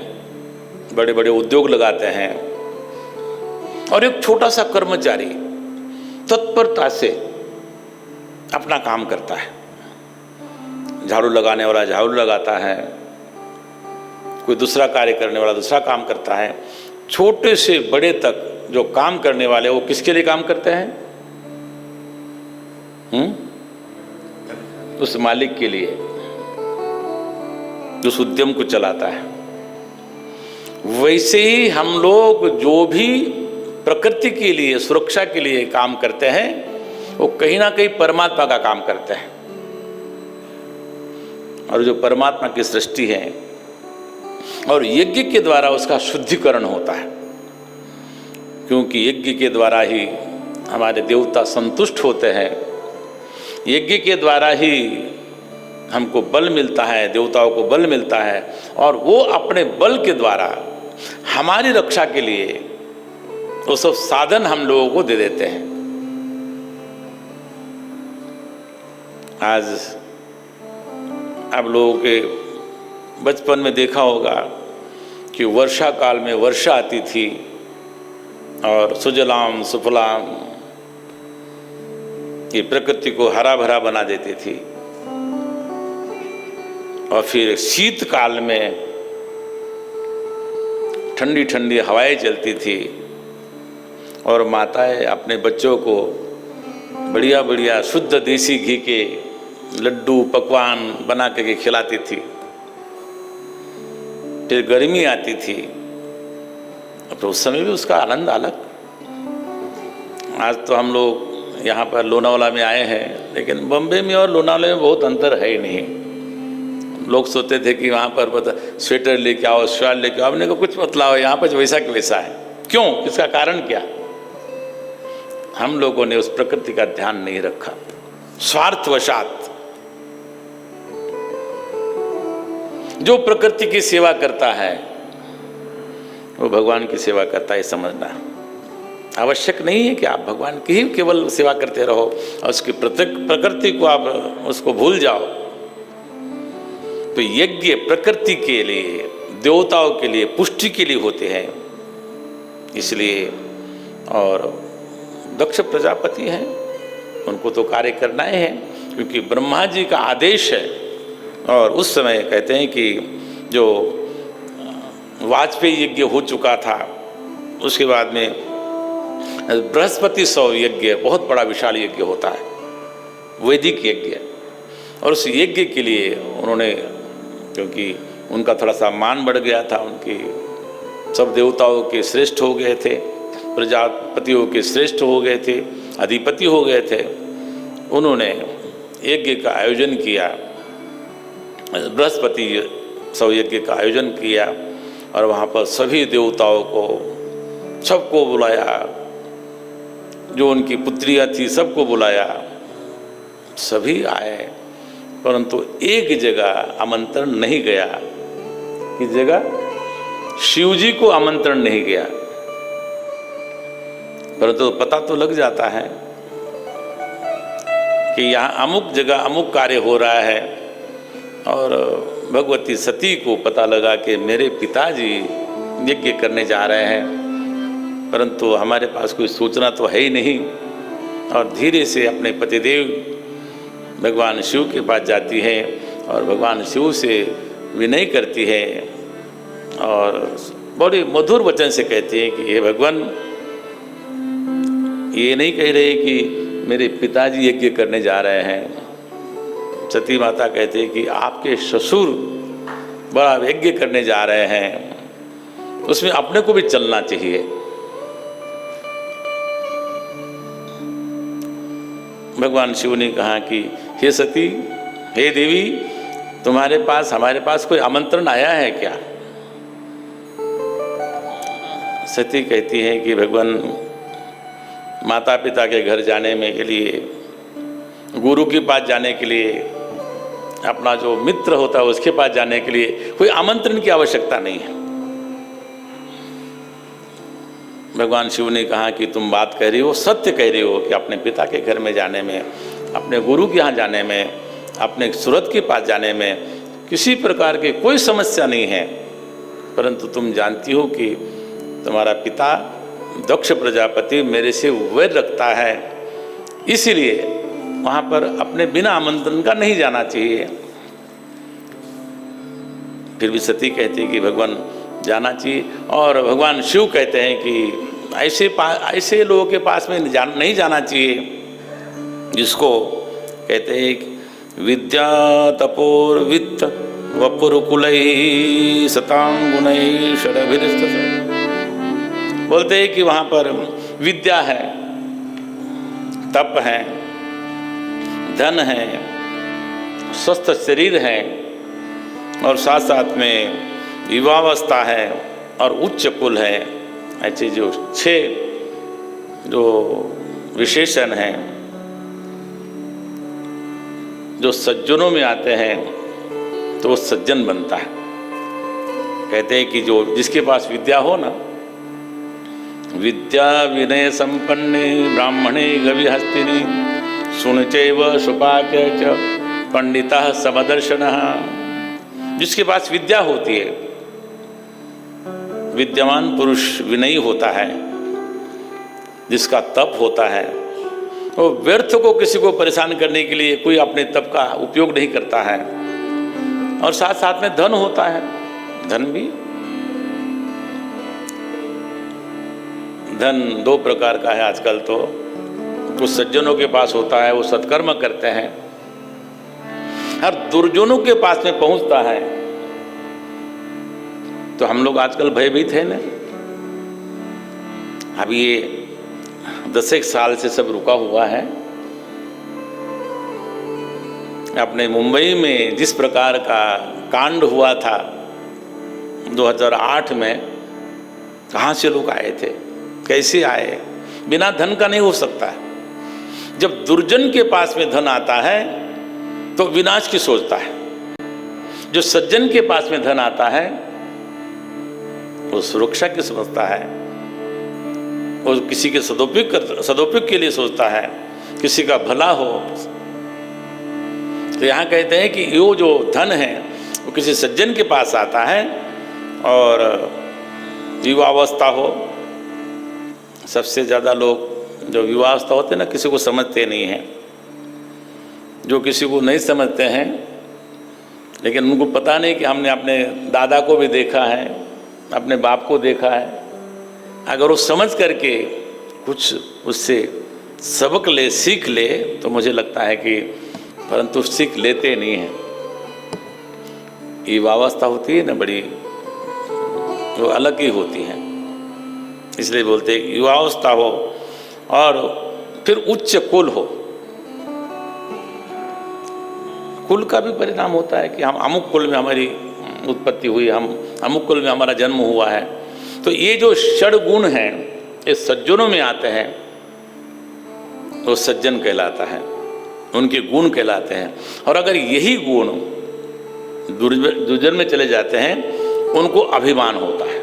बड़े बड़े उद्योग लगाते हैं, और एक छोटा सा कर्मचारी तत्परता से अपना काम करता है। झाड़ू लगाने वाला झाड़ू लगाता है, कोई दूसरा कार्य करने वाला दूसरा काम करता है। छोटे से बड़े तक जो काम करने वाले वो किसके लिए काम करते हैं? उस मालिक के लिए, उस उद्यम को चलाता है। वैसे ही हम लोग जो भी प्रकृति के लिए, सुरक्षा के लिए काम करते हैं, वो कहीं ना कहीं परमात्मा का काम करते हैं। और जो परमात्मा की सृष्टि है, और यज्ञ के द्वारा उसका शुद्धिकरण होता है, क्योंकि यज्ञ के द्वारा ही हमारे देवता संतुष्ट होते हैं। यज्ञ के द्वारा ही हमको बल मिलता है, देवताओं को बल मिलता है, और वो अपने बल के द्वारा हमारी रक्षा के लिए वो सब साधन हम लोगों को दे देते हैं। आज आप लोगों के बचपन में देखा होगा कि वर्षा काल में वर्षा आती थी और सुजलाम सुफलाम ये प्रकृति को हरा भरा बना देती थी। और फिर शीत काल में ठंडी ठंडी हवाएं चलती थी और माताएं अपने बच्चों को बढ़िया बढ़िया शुद्ध देसी घी के लड्डू पकवान बना के खिलाती थी। फिर गर्मी आती थी, तो उस समय भी उसका आनंद अलग। आज तो हम लोग यहाँ पर लोनावाला में आए हैं, लेकिन बम्बे में और लोनावाला में बहुत अंतर है ही नहीं। लोग सोचते थे कि वहाँ पर स्वेटर लेके आओ, शॉल लेके आओ, हमने कहा कुछ मत लाओ, यहाँ पर वैसा कि वैसा है। क्यों? इसका कारण क्या? हम लोगों ने उस प्रकृति का ध्यान नहीं रखा, स्वार्थवशात। जो प्रकृति की सेवा करता है वो भगवान की सेवा करता है, समझना। आवश्यक नहीं है कि आप भगवान की ही केवल सेवा करते रहो और उसकी प्रकृति को आप उसको भूल जाओ। तो यज्ञ प्रकृति के लिए, देवताओं के लिए, पुष्टि के लिए होते हैं। इसलिए और दक्ष प्रजापति हैं, उनको तो कार्य करना ही है, क्योंकि ब्रह्मा जी का आदेश है। और उस समय कहते हैं कि जो वाजपेयी यज्ञ हो चुका था, उसके बाद में बृहस्पति सौ यज्ञ, बहुत बड़ा विशाल यज्ञ होता है, वैदिक यज्ञ। और उस यज्ञ के लिए उन्होंने, क्योंकि उनका थोड़ा सा मान बढ़ गया था, उनकी सब देवताओं के श्रेष्ठ हो गए थे, प्रजापतियों के श्रेष्ठ हो गए थे, अधिपति हो गए थे, उन्होंने यज्ञ का आयोजन किया, बृहस्पति सौ यज्ञ का आयोजन किया। और वहाँ पर सभी देवताओं को, सबको बुलाया, जो उनकी पुत्रियाँ थी सबको बुलाया, सभी आए। परंतु एक जगह आमंत्रण नहीं गया, किस जगह? शिव जी को आमंत्रण नहीं गया। परंतु पता तो लग जाता है कि यहाँ अमुक जगह अमुक कार्य हो रहा है, और भगवती सती को पता लगा कि मेरे पिताजी यज्ञ करने जा रहे हैं, परंतु हमारे पास कोई सूचना तो है ही नहीं। और धीरे से अपने पतिदेव भगवान शिव के पास जाती है और भगवान शिव से विनय करती है और बड़े मधुर वचन से कहती है कि हे भगवान, ये नहीं कह रहे कि मेरे पिताजी यज्ञ करने जा रहे हैं। सती माता कहती है कि आपके ससुर बड़ा यज्ञ करने जा रहे हैं, उसमें अपने को भी चलना चाहिए। भगवान शिव ने कहा कि हे सती, हे देवी, तुम्हारे पास हमारे पास कोई आमंत्रण आया है क्या? सती कहती है कि भगवान, माता पिता के घर जाने में के लिए, गुरु के पास जाने के लिए, अपना जो मित्र होता है उसके पास जाने के लिए कोई आमंत्रण की आवश्यकता नहीं है। भगवान शिव ने कहा कि तुम बात कह रही हो, सत्य कह रही हो कि अपने पिता के घर में जाने में, अपने गुरु के यहाँ जाने में, अपने सूरत के पास जाने में किसी प्रकार की कोई समस्या नहीं है। परंतु तुम जानती हो कि तुम्हारा पिता दक्ष प्रजापति मेरे से वैर रखता है, इसीलिए वहाँ पर अपने बिना आमंत्रण का नहीं जाना चाहिए। फिर भी सती कहती है कि भगवान जाना चाहिए, और भगवान शिव कहते हैं कि ऐसे लोगों के पास में नहीं जाना चाहिए जिसको कहते हैं कि विद्या तपोर वित्त वपुरुकुलैः सतां गुणैः षडभिर्स्ततः। बोलते हैं कि वहाँ पर विद्या है, तप है, धन है, स्वस्थ शरीर है, और साथ साथ में युवावस्था है और उच्च कुल है। ऐसे जो 6 जो विशेषण हैं जो सज्जनों में आते हैं तो वो सज्जन बनता है। कहते हैं कि जो जिसके पास विद्या हो ना, विद्या विनय संपन्ने ब्राह्मणे गविहस्तिनि सुनचैव सुपाके च पंडितः समदर्शनः। जिसके पास विद्या होती है, विद्यमान पुरुष विनयी होता है, जिसका तप होता है, वो व्यर्थ को किसी को परेशान करने के लिए कोई अपने तप का उपयोग नहीं करता है, और साथ साथ में धन होता है। धन 2 प्रकार का है आजकल तो। कुछ सज्जनों के पास होता है, वो सत्कर्म करते हैं, हर दुर्जनों के पास में पहुंचता है तो हम लोग आजकल भयभीत है ना। अब ये 10 साल से सब रुका हुआ है। अपने मुंबई में जिस प्रकार का कांड हुआ था 2008 में, कहाँ से लोग आए थे, कैसे आए? बिना धन का नहीं हो सकता। जब दुर्जन के पास में धन आता है तो विनाश की सोचता है, जो सज्जन के पास में धन आता है वो सुरक्षा की समझता है, वो किसी के सदुपयोग के लिए सोचता है, किसी का भला हो। तो यहाँ कहते हैं कि यो जो धन है वो किसी सज्जन के पास आता है, और युवावस्था हो। सबसे ज़्यादा लोग जो युवावस्था होते हैं ना, किसी को समझते नहीं हैं। जो किसी को नहीं समझते हैं, लेकिन उनको पता नहीं कि हमने अपने दादा को भी देखा है, अपने बाप को देखा है। अगर वो समझ करके कुछ उससे सबक ले, सीख ले, तो मुझे लगता है कि, परंतु सीख लेते नहीं हैं। युवावस्था होती है ना, बड़ी वो अलग ही होती है। इसलिए बोलते हैं युवावस्था हो, और फिर उच्च कुल हो। कुल का भी परिणाम होता है कि हम अमुक कुल में हमारी उत्पत्ति हुई, हम अमुक कुल में हमारा जन्म हुआ है। तो ये जो षड गुण हैं ये सज्जनों में आते हैं, तो सज्जन कहलाता है, उनके गुण कहलाते हैं। और अगर यही गुण दुर्जन में चले जाते हैं, उनको अभिमान होता है।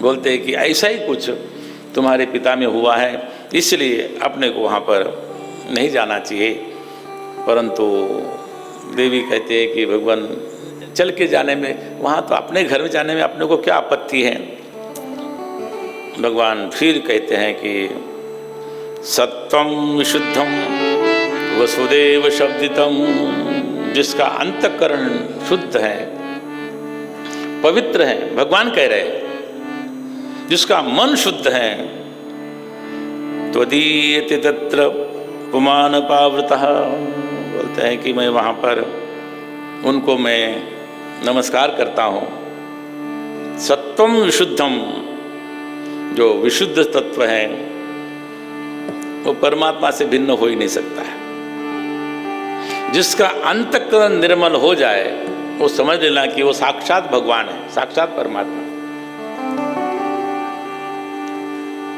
बोलते हैं कि ऐसा ही कुछ तुम्हारे पिता में हुआ है, इसलिए अपने को वहाँ पर नहीं जाना चाहिए। परंतु देवी कहते हैं कि भगवान चल के जाने में, वहाँ तो अपने घर में जाने में अपने को क्या आपत्ति है। भगवान फिर कहते हैं कि सत्वं विशुद्धं वसुदेव शब्दितम। जिसका अंतःकरण शुद्ध है, पवित्र है, भगवान कह रहे हैं, जिसका मन शुद्ध है, त्वदीयते तत्र पुमान पावृतः। बोलते हैं कि मैं वहाँ पर उनको मैं नमस्कार करता हूँ। सत्वम विशुद्धम, जो विशुद्ध तत्व है वो परमात्मा से भिन्न हो ही नहीं सकता है। जिसका अंतःकरण निर्मल हो जाए वो समझ लेना कि वो साक्षात भगवान है, साक्षात परमात्मा।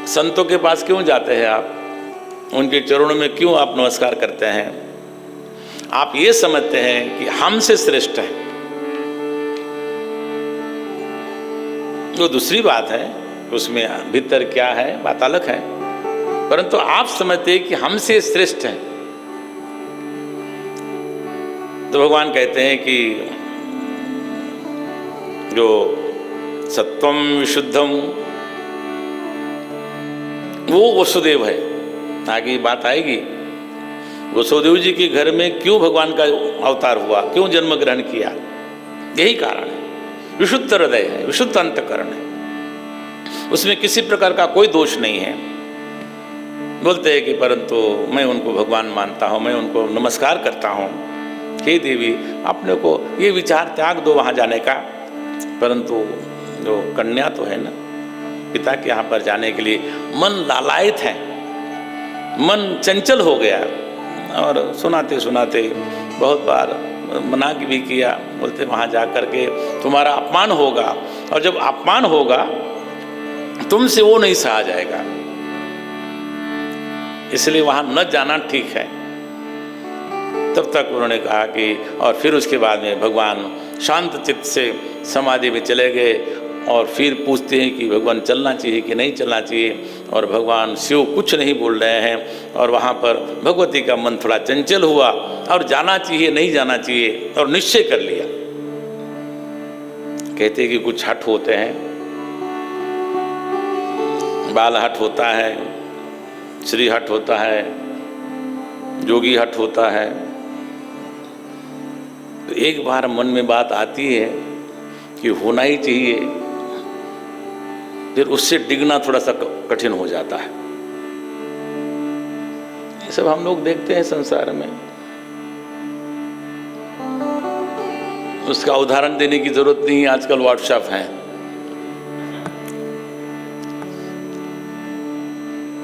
संतों के पास क्यों जाते हैं आप? उनके चरणों में क्यों आप नमस्कार करते हैं? आप ये समझते हैं कि हमसे श्रेष्ठ है। वो दूसरी बात है, उसमें भीतर क्या है बात अलग है, परंतु आप समझते हैं कि हमसे श्रेष्ठ है। तो भगवान कहते हैं कि जो सत्वम विशुद्धम वो वसुदेव है। आगे बात आएगी, वसुदेव जी के घर में क्यों भगवान का अवतार हुआ, क्यों जन्म ग्रहण किया, यही कारण है। विशुद्ध हृदय है, विशुद्ध अंतःकरण है, उसमें किसी प्रकार का कोई दोष नहीं है। बोलते हैं कि परंतु मैं उनको भगवान मानता हूँ, मैं उनको नमस्कार करता हूँ। हे देवी, अपने को ये विचार त्याग दो वहाँ जाने का। परंतु जो कन्या तो है ना, पिता के यहाँ पर जाने के लिए मन लालायित है, मन चंचल हो गया। और सुनाते सुनाते बहुत बार मना भी किया, बोलते वहाँ जा कर के तुम्हारा अपमान होगा, और जब अपमान होगा तुमसे वो नहीं सहा जाएगा, इसलिए वहाँ न जाना ठीक है। तब तक उन्होंने कहा कि, और फिर उसके बाद में भगवान शांत चित्त से समाधि में चले गए। और फिर पूछते हैं कि भगवान चलना चाहिए कि नहीं चलना चाहिए, और भगवान शिव कुछ नहीं बोल रहे हैं। और वहाँ पर भगवती का मन थोड़ा चंचल हुआ, और जाना चाहिए नहीं जाना चाहिए, और निश्चय कर लिया। कहते हैं कि कुछ हट होते हैं, बाल हट होता है, श्री हट होता है, जोगी हट होता है। तो एक बार मन में बात आती है कि होना ही चाहिए, फिर उससे डिगना थोड़ा सा कठिन हो जाता है। ये सब हम लोग देखते हैं संसार में। उसका उदाहरण देने की जरूरत नहीं, आजकल व्हाट्सएप है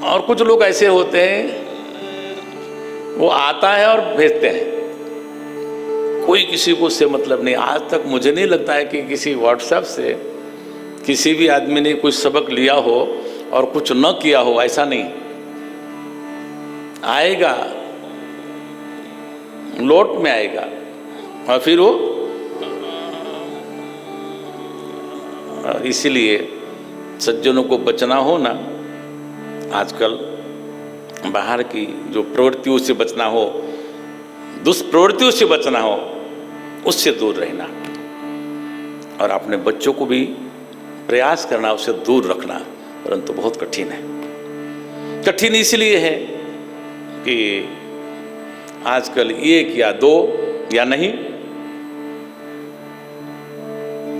और कुछ लोग ऐसे होते हैं, वो आता है और भेजते हैं, कोई किसी को उससे मतलब नहीं। आज तक मुझे नहीं लगता है कि किसी व्हाट्सएप से किसी भी आदमी ने कुछ सबक लिया हो और कुछ न किया हो, ऐसा नहीं। आएगा, लौट में आएगा, और फिर वो, इसीलिए सज्जनों को बचना हो ना, आजकल बाहर की जो प्रवृत्तियों से बचना हो, दुष्प्रवृत्तियों से बचना हो, उससे दूर रहना, और अपने बच्चों को भी प्रयास करना उससे दूर रखना। परंतु बहुत कठिन है। कठिन इसलिए है कि आजकल एक या दो या नहीं,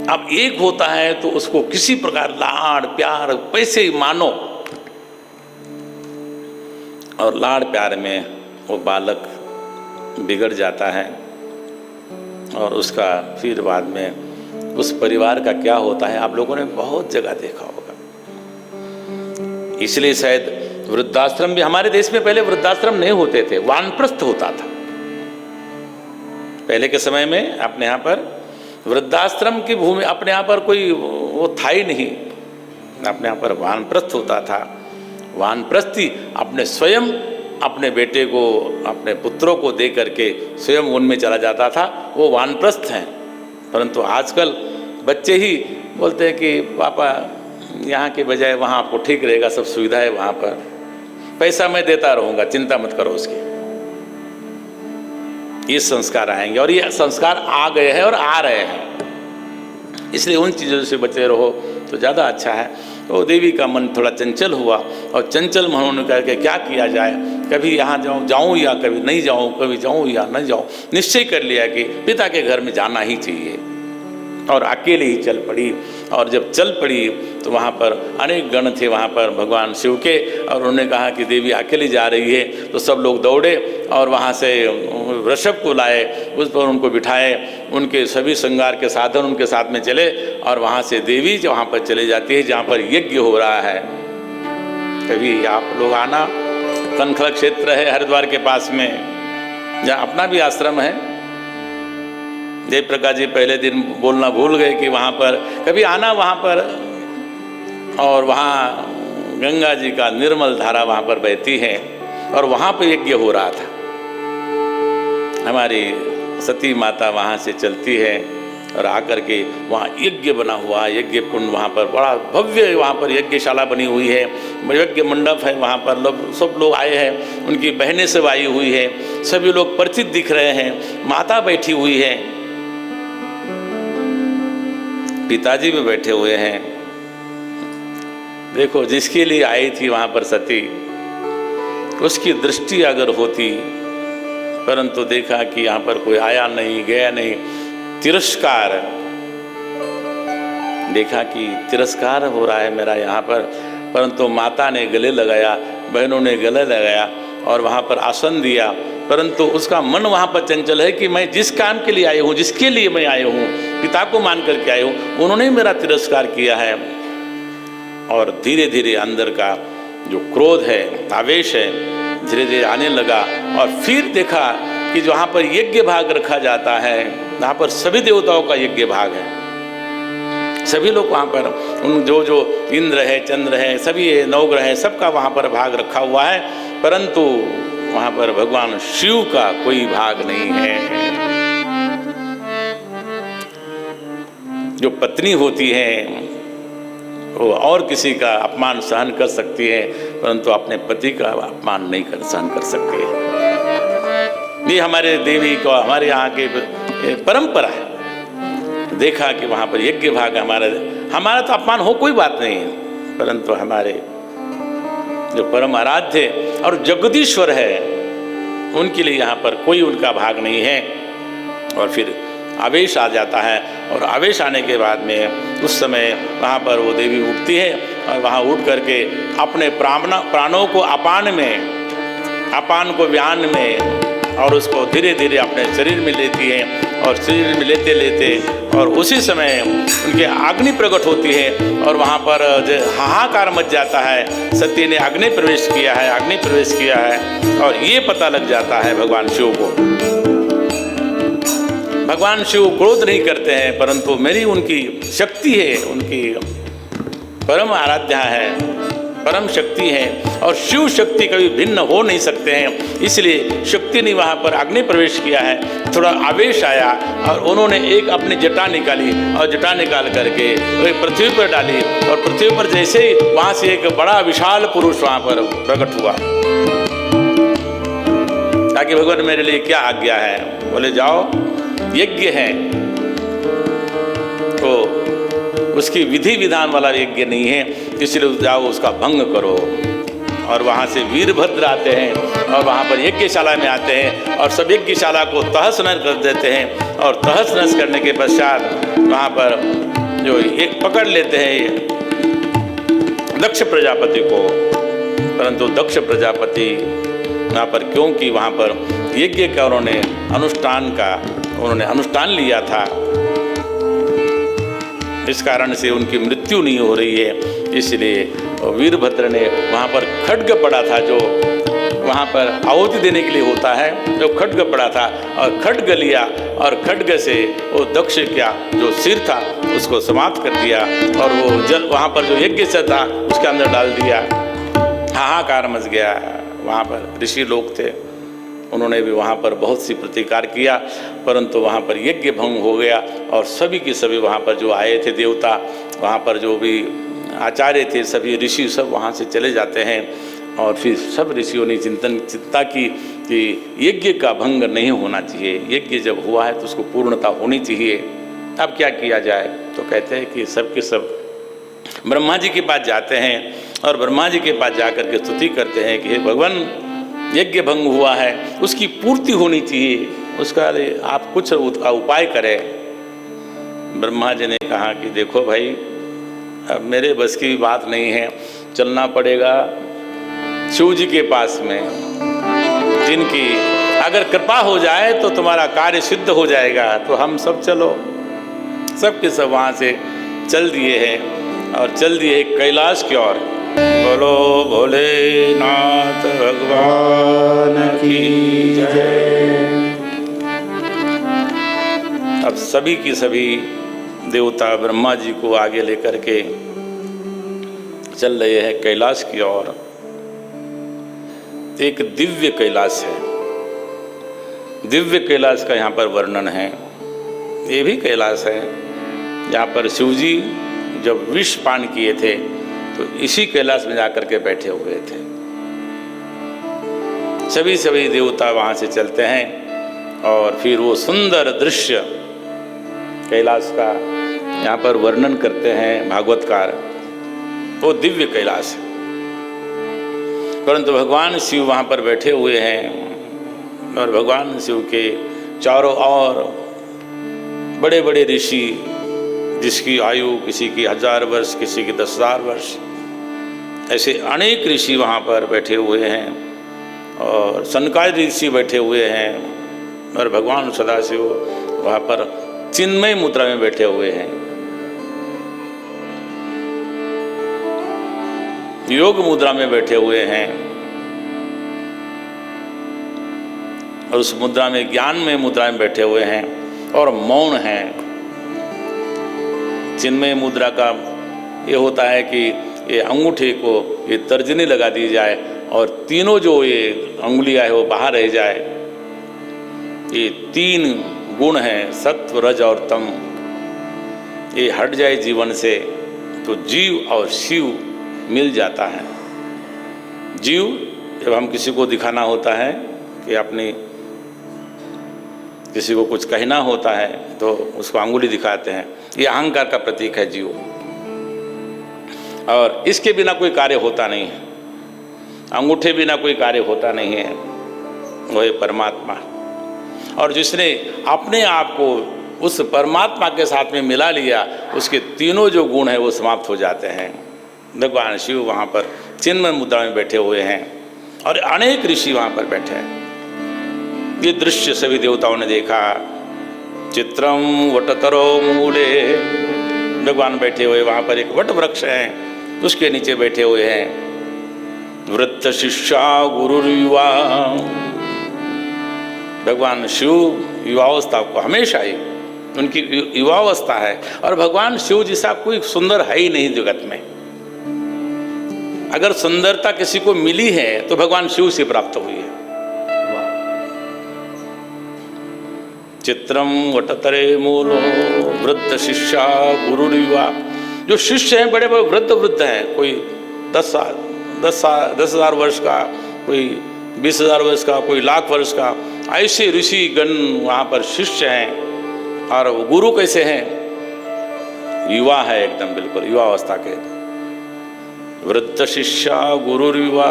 अब एक होता है तो उसको किसी प्रकार लाड़ प्यार पैसे मानो, और लाड़ प्यार में वो बालक बिगड़ जाता है, और उसका फिर बाद में उस परिवार का क्या होता है आप लोगों ने बहुत जगह देखा होगा। इसलिए शायद वृद्धाश्रम भी, हमारे देश में पहले वृद्धाश्रम नहीं होते थे, वानप्रस्थ होता था। पहले के समय में अपने यहाँ पर वृद्धाश्रम की भूमि अपने यहाँ पर कोई वो था ही नहीं, अपने यहाँ पर वानप्रस्थ होता था। वानप्रस्थी अपने स्वयं अपने बेटे को, अपने पुत्रों को दे करके स्वयं उनमें चला जाता था, वो वानप्रस्थ हैं। परंतु आजकल बच्चे ही बोलते हैं कि पापा यहाँ के बजाय वहाँ आपको ठीक रहेगा, सब सुविधा है वहाँ पर, पैसा मैं देता रहूँगा, चिंता मत करो उसकी। ये संस्कार आएंगे, और ये संस्कार आ गए हैं और आ रहे हैं, इसलिए उन चीज़ों से बचे रहो तो ज़्यादा अच्छा है। तो देवी का मन थोड़ा चंचल हुआ, और चंचल मन होने करके क्या किया जाए, कभी यहाँ जाऊँ या कभी नहीं जाऊँ, कभी जाऊँ या नहीं जाऊँ। निश्चय कर लिया कि पिता के घर में जाना ही चाहिए, और अकेले ही चल पड़ी। और जब चल पड़ी तो वहाँ पर अनेक गण थे वहाँ पर भगवान शिव के, और उन्होंने कहा कि देवी अकेली जा रही है। तो सब लोग दौड़े और वहाँ से वृषभ को लाए, उस पर उनको बिठाए, उनके सभी श्रृंगार के साधन उनके साथ में चले, और वहाँ से देवी वहाँ पर चले जाती है जहाँ पर यज्ञ हो रहा है। कभी आप लोग आना, कनखल क्षेत्र है हरिद्वार के पास में, जहाँ अपना भी आश्रम है। जयप्रकाश जी पहले दिन बोलना भूल गए कि वहाँ पर कभी आना वहाँ पर, और वहाँ गंगा जी का निर्मल धारा वहाँ पर बहती है और वहाँ पर यज्ञ हो रहा था। हमारी सती माता वहाँ से चलती है और आकर के वहाँ यज्ञ बना हुआ, यज्ञ कुंड वहाँ पर बड़ा भव्य, वहाँ पर यज्ञशाला बनी हुई है, यज्ञ मंडप है, वहाँ पर सब लोग आए हैं, उनकी बहनें सब आई हुई है, सभी लोग परिचित दिख रहे हैं, माता बैठी हुई है, पिताजी भी बैठे हुए हैं। देखो, जिसके लिए आई थी वहाँ पर सती, उसकी दृष्टि अगर होती, परंतु देखा कि यहाँ पर कोई आया नहीं, गया नहीं, तिरस्कार, देखा कि तिरस्कार हो रहा है मेरा यहाँ पर, परंतु माता ने गले लगाया, बहनों ने गले लगाया और वहाँ पर आसन दिया, परंतु उसका मन वहाँ पर चंचल है कि मैं जिस काम के लिए आई हूँ, जिसके लिए मैं आई हूँ, पिता को मान करके आई हूँ, उन्होंने मेरा तिरस्कार किया है। और धीरे धीरे अंदर का जो क्रोध है, आवेश है, धीरे धीरे आने लगा। और फिर देखा कि जहाँ पर यज्ञ भाग रखा जाता है, वहाँ पर सभी देवताओं का यज्ञ भाग है, सभी लोग वहाँ पर, उन जो इंद्र है, चंद्र है, सभी नवग्रह है, सबका वहाँ पर भाग रखा हुआ है, परंतु वहाँ पर भगवान शिव का कोई भाग नहीं है। जो पत्नी होती है वो और किसी का अपमान सहन कर सकती है, परंतु अपने पति का अपमान नहीं सहन कर सकती है। ये हमारे देवी को, हमारे यहाँ की परंपरा है। देखा कि वहाँ पर यज्ञ भाग, हमारा तो अपमान हो कोई बात नहीं है, परंतु हमारे जो परम आराध्य और जगदीश्वर है, उनके लिए यहाँ पर कोई उनका भाग नहीं है। और फिर आवेश आ जाता है, और आवेश आने के बाद में उस समय वहाँ पर वो देवी उठती है और वहाँ उठ करके अपने प्राणों को अपान को व्यान में, और उसको धीरे धीरे अपने शरीर में लेती है, और शरीर में लेते लेते और उसी समय उनके अग्नि प्रकट होती है, और वहाँ पर हाहाकार मच जाता है, सती ने अग्नि प्रवेश किया है, और ये पता लग जाता है भगवान शिव को। भगवान शिव क्रोध नहीं करते हैं, परंतु मेरी उनकी शक्ति है, उनकी परम आराध्या है, परम शक्ति है, और शिव शक्ति कभी भिन्न हो नहीं सकते हैं। इसलिए शक्ति ने वहाँ पर अग्नि प्रवेश किया है, थोड़ा आवेश आया और उन्होंने एक अपनी जटा निकाली, और जटा निकाल करके वो पृथ्वी पर डाली, और पृथ्वी पर जैसे ही वहाँ से एक बड़ा विशाल पुरुष वहाँ पर प्रकट हुआ, ताकि भगवान मेरे लिए क्या आज्ञा है। बोले जाओ, यज्ञ है तो उसकी विधि विधान वाला यज्ञ नहीं है, इसलिए जाओ उसका भंग करो। और वहाँ से वीरभद्र आते हैं और वहाँ पर यज्ञशाला में आते हैं, और सब यज्ञशाला को तहस नहस कर देते हैं, और तहस नहस करने के पश्चात वहाँ पर जो एक पकड़ लेते हैं दक्ष प्रजापति को, परंतु दक्ष प्रजापति वहाँ पर, क्योंकि वहाँ पर यज्ञ का उन्होंने अनुष्ठान लिया था, इस कारण से उनकी मृत्यु नहीं हो रही है। इसलिए वीरभद्र ने वहाँ पर खड्ग पड़ा था, जो वहाँ पर आहुति देने के लिए होता है, जो खड्ग पड़ा था, और खड्ग लिया, और खड्ग से वो दक्ष का जो सिर था उसको समाप्त कर दिया, और वो जल वहाँ पर जो यज्ञ से था उसके अंदर डाल दिया। हाहाकार मच गया। वहाँ पर ऋषि लोग थे, उन्होंने भी वहाँ पर बहुत सी प्रतिकार किया, परंतु वहाँ पर यज्ञ भंग हो गया, और सभी के सभी वहाँ पर जो आए थे देवता, वहाँ पर जो भी आचार्य थे, सभी ऋषि सब वहाँ से चले जाते हैं। और फिर सब ऋषियों ने चिंता की कि यज्ञ का भंग नहीं होना चाहिए, यज्ञ जब हुआ है तो उसको पूर्णता होनी चाहिए। अब क्या किया जाए? तो कहते हैं कि सब के सब ब्रह्मा जी के पास जाते हैं, और ब्रह्मा जी के पास जाकर के स्तुति करते हैं कि हे भगवान, यज्ञ भंग हुआ है, उसकी पूर्ति होनी चाहिए, उसका आप कुछ उपाय करें। ब्रह्मा जी ने कहा कि देखो भाई, अब मेरे बस की बात नहीं है, चलना पड़ेगा शिव जी के पास में, जिनकी अगर कृपा हो जाए तो तुम्हारा कार्य सिद्ध हो जाएगा। तो हम सब चलो, सब के सब वहाँ से चल दिए हैं, और चल दिए कैलाश की ओर। बोलो भोलेनाथ भगवान की जय। अब सभी की सभी देवता ब्रह्मा जी को आगे लेकर के चल रहे हैं कैलाश की ओर। एक दिव्य कैलाश है, दिव्य कैलाश का यहाँ पर वर्णन है। ये भी कैलाश है जहाँ पर शिवजी जब विष पान किए थे तो इसी कैलाश में जाकर के बैठे हुए थे। सभी देवता वहाँ से चलते हैं और फिर वो सुंदर दृश्य कैलाश का यहाँ पर वर्णन करते हैं भागवतकार। वो दिव्य कैलाश है, परंतु भगवान शिव वहाँ पर बैठे हुए हैं और भगवान शिव के चारों ओर बड़े बड़े ऋषि, जिसकी आयु किसी की 1000 वर्ष, किसी की 10,000 वर्ष, ऐसे अनेक ऋषि वहाँ पर बैठे हुए हैं और सनकादि ऋषि बैठे हुए हैं और भगवान सदाशिव वहाँ पर चिन्मय मुद्रा में बैठे हुए हैं, योग मुद्रा में बैठे हुए हैं और उस मुद्रा में ज्ञान में मुद्रा में बैठे हुए हैं और मौन हैं। चिन्मय मुद्रा का ये होता है कि ये अंगूठे को ये तर्जनी लगा दी जाए और तीनों जो ये अंगुलियां है वो बाहर रह जाए। ये 3 गुण हैं, सत्व रज और तम, ये हट जाए जीवन से तो जीव और शिव मिल जाता है। जीव जब हम किसी को दिखाना होता है कि अपनी किसी को कुछ कहना होता है तो उसको अंगुली दिखाते हैं, ये अहंकार का प्रतीक है जीव, और इसके बिना कोई कार्य होता नहीं है, अंगूठे बिना कोई कार्य होता नहीं है। वही परमात्मा, और जिसने अपने आप को उस परमात्मा के साथ में मिला लिया, उसके तीनों जो गुण हैं वो समाप्त हो जाते हैं। भगवान शिव वहाँ पर चिन्मय मुद्रा में बैठे हुए हैं और अनेक ऋषि वहाँ पर बैठे हैं। ये दृश्य सभी देवताओं ने देखा। चित्रम वटतरो मूले, भगवान बैठे हुए वहाँ पर एक वट वृक्ष है, उसके नीचे बैठे हुए हैं। वृद्ध शिष्या गुरु युवा, भगवान शिव युवावस्था को हमेशा ही उनकी युवावस्था है, और भगवान शिव जैसा कोई सुंदर है ही नहीं जगत में। अगर सुंदरता किसी को मिली है तो भगवान शिव से प्राप्त हुई है। चित्रम वटतरे मूलो वृद्ध शिष्या गुरु युवा, जो शिष्य हैं बड़े बड़े वृद्ध हैं, कोई 10,000 वर्ष का, कोई 20,000 वर्ष का, कोई लाख वर्ष का, ऐसे ऋषि गण वहाँ पर शिष्य हैं। और गुरु कैसे हैं? युवा है एकदम, बिल्कुल युवा अवस्था के। वृद्ध शिष्या गुरु युवा,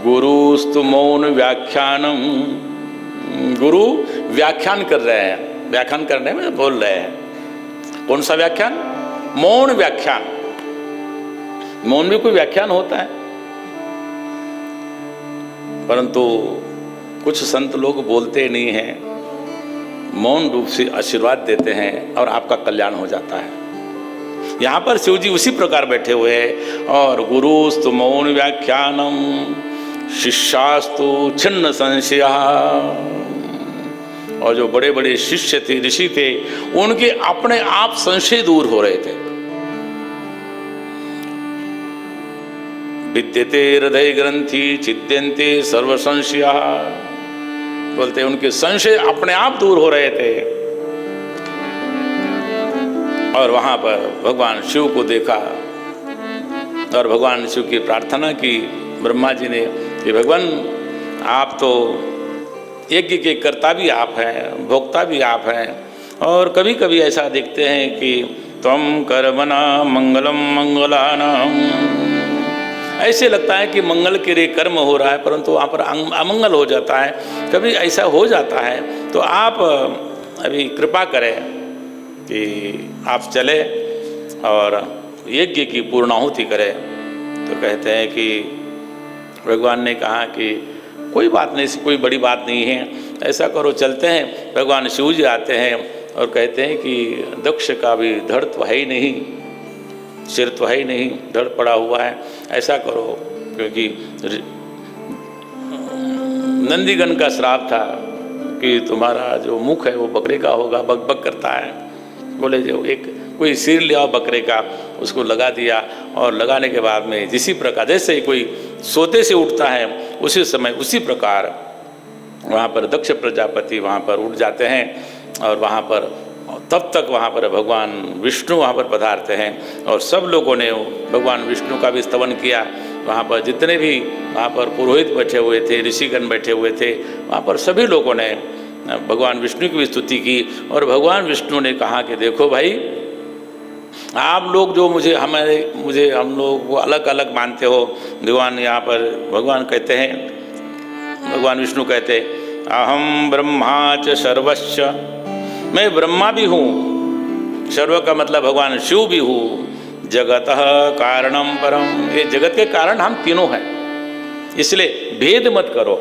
गुरुस्तु मौन व्याख्यानम, गुरु व्याख्यान कर रहे हैं, व्याख्यान करने में बोल रहे हैं। कौन सा व्याख्यान? मौन व्याख्यान। मौन भी कोई व्याख्यान होता है, परंतु कुछ संत लोग बोलते नहीं हैं, मौन रूप से आशीर्वाद देते हैं और आपका कल्याण हो जाता है। यहाँ पर शिव जी उसी प्रकार बैठे हुए हैं। और गुरुस्तु मौन व्याख्यानम शिष्यास्तु छिन्न संशया, और जो बड़े बड़े शिष्य थे, ऋषि थे, उनके अपने आप संशय दूर हो रहे थे। विद्यते हृदय ग्रंथि छिद्यन्ते सर्व संशया, बोलते उनके संशय अपने आप दूर हो रहे थे। और वहां पर भगवान शिव को देखा और भगवान शिव की प्रार्थना की ब्रह्मा जी ने कि भगवान आप तो यज्ञ के कर्ता भी आप हैं, भोक्ता भी आप हैं, और कभी कभी ऐसा देखते हैं कि त्वं कर्मणा मंगलम मंगलानाम, ऐसे लगता है कि मंगल के लिए कर्म हो रहा है परंतु वहाँ पर अमंगल हो जाता है। कभी ऐसा हो जाता है तो आप अभी कृपा करें कि आप चले और यज्ञ की पूर्णाहुति करें। तो कहते हैं कि भगवान ने कहा कि कोई बात नहीं, कोई बड़ी बात नहीं है, ऐसा करो चलते हैं। भगवान शिव जी आते हैं और कहते हैं कि दक्ष का भी धड़ तो है ही नहीं, सिर तो है ही नहीं, धड़ पड़ा हुआ है, ऐसा करो, क्योंकि नंदीगण का श्राप था कि तुम्हारा जो मुख है वो बकरे का होगा, बक बक करता है। बोले जो एक कोई सिर ले आओ बकरे का, उसको लगा दिया, और लगाने के बाद में जिसी प्रकार जैसे ही कोई सोते से उठता है उसी समय उसी प्रकार वहाँ पर दक्ष प्रजापति वहाँ पर उठ जाते हैं, और वहाँ पर तब तक वहाँ पर भगवान विष्णु वहाँ पर पधारते हैं, और सब लोगों ने भगवान विष्णु का भी स्तवन किया। वहाँ पर जितने भी वहाँ पर पुरोहित बैठे हुए थे, ऋषिगण बैठे हुए थे, वहाँ पर सभी लोगों ने भगवान विष्णु की भी स्तुति की। और भगवान विष्णु ने कहा कि देखो भाई, आप लोग जो मुझे हम लोग को अलग अलग मानते हो, भगवान यहाँ पर भगवान कहते हैं, भगवान विष्णु कहते अहम ब्रह्मा च सर्वश्च, मैं ब्रह्मा भी हूँ, सर्व का मतलब भगवान शिव भी हूँ, जगतः कारणम परम, ये जगत के कारण हम तीनों हैं, इसलिए भेद मत करो।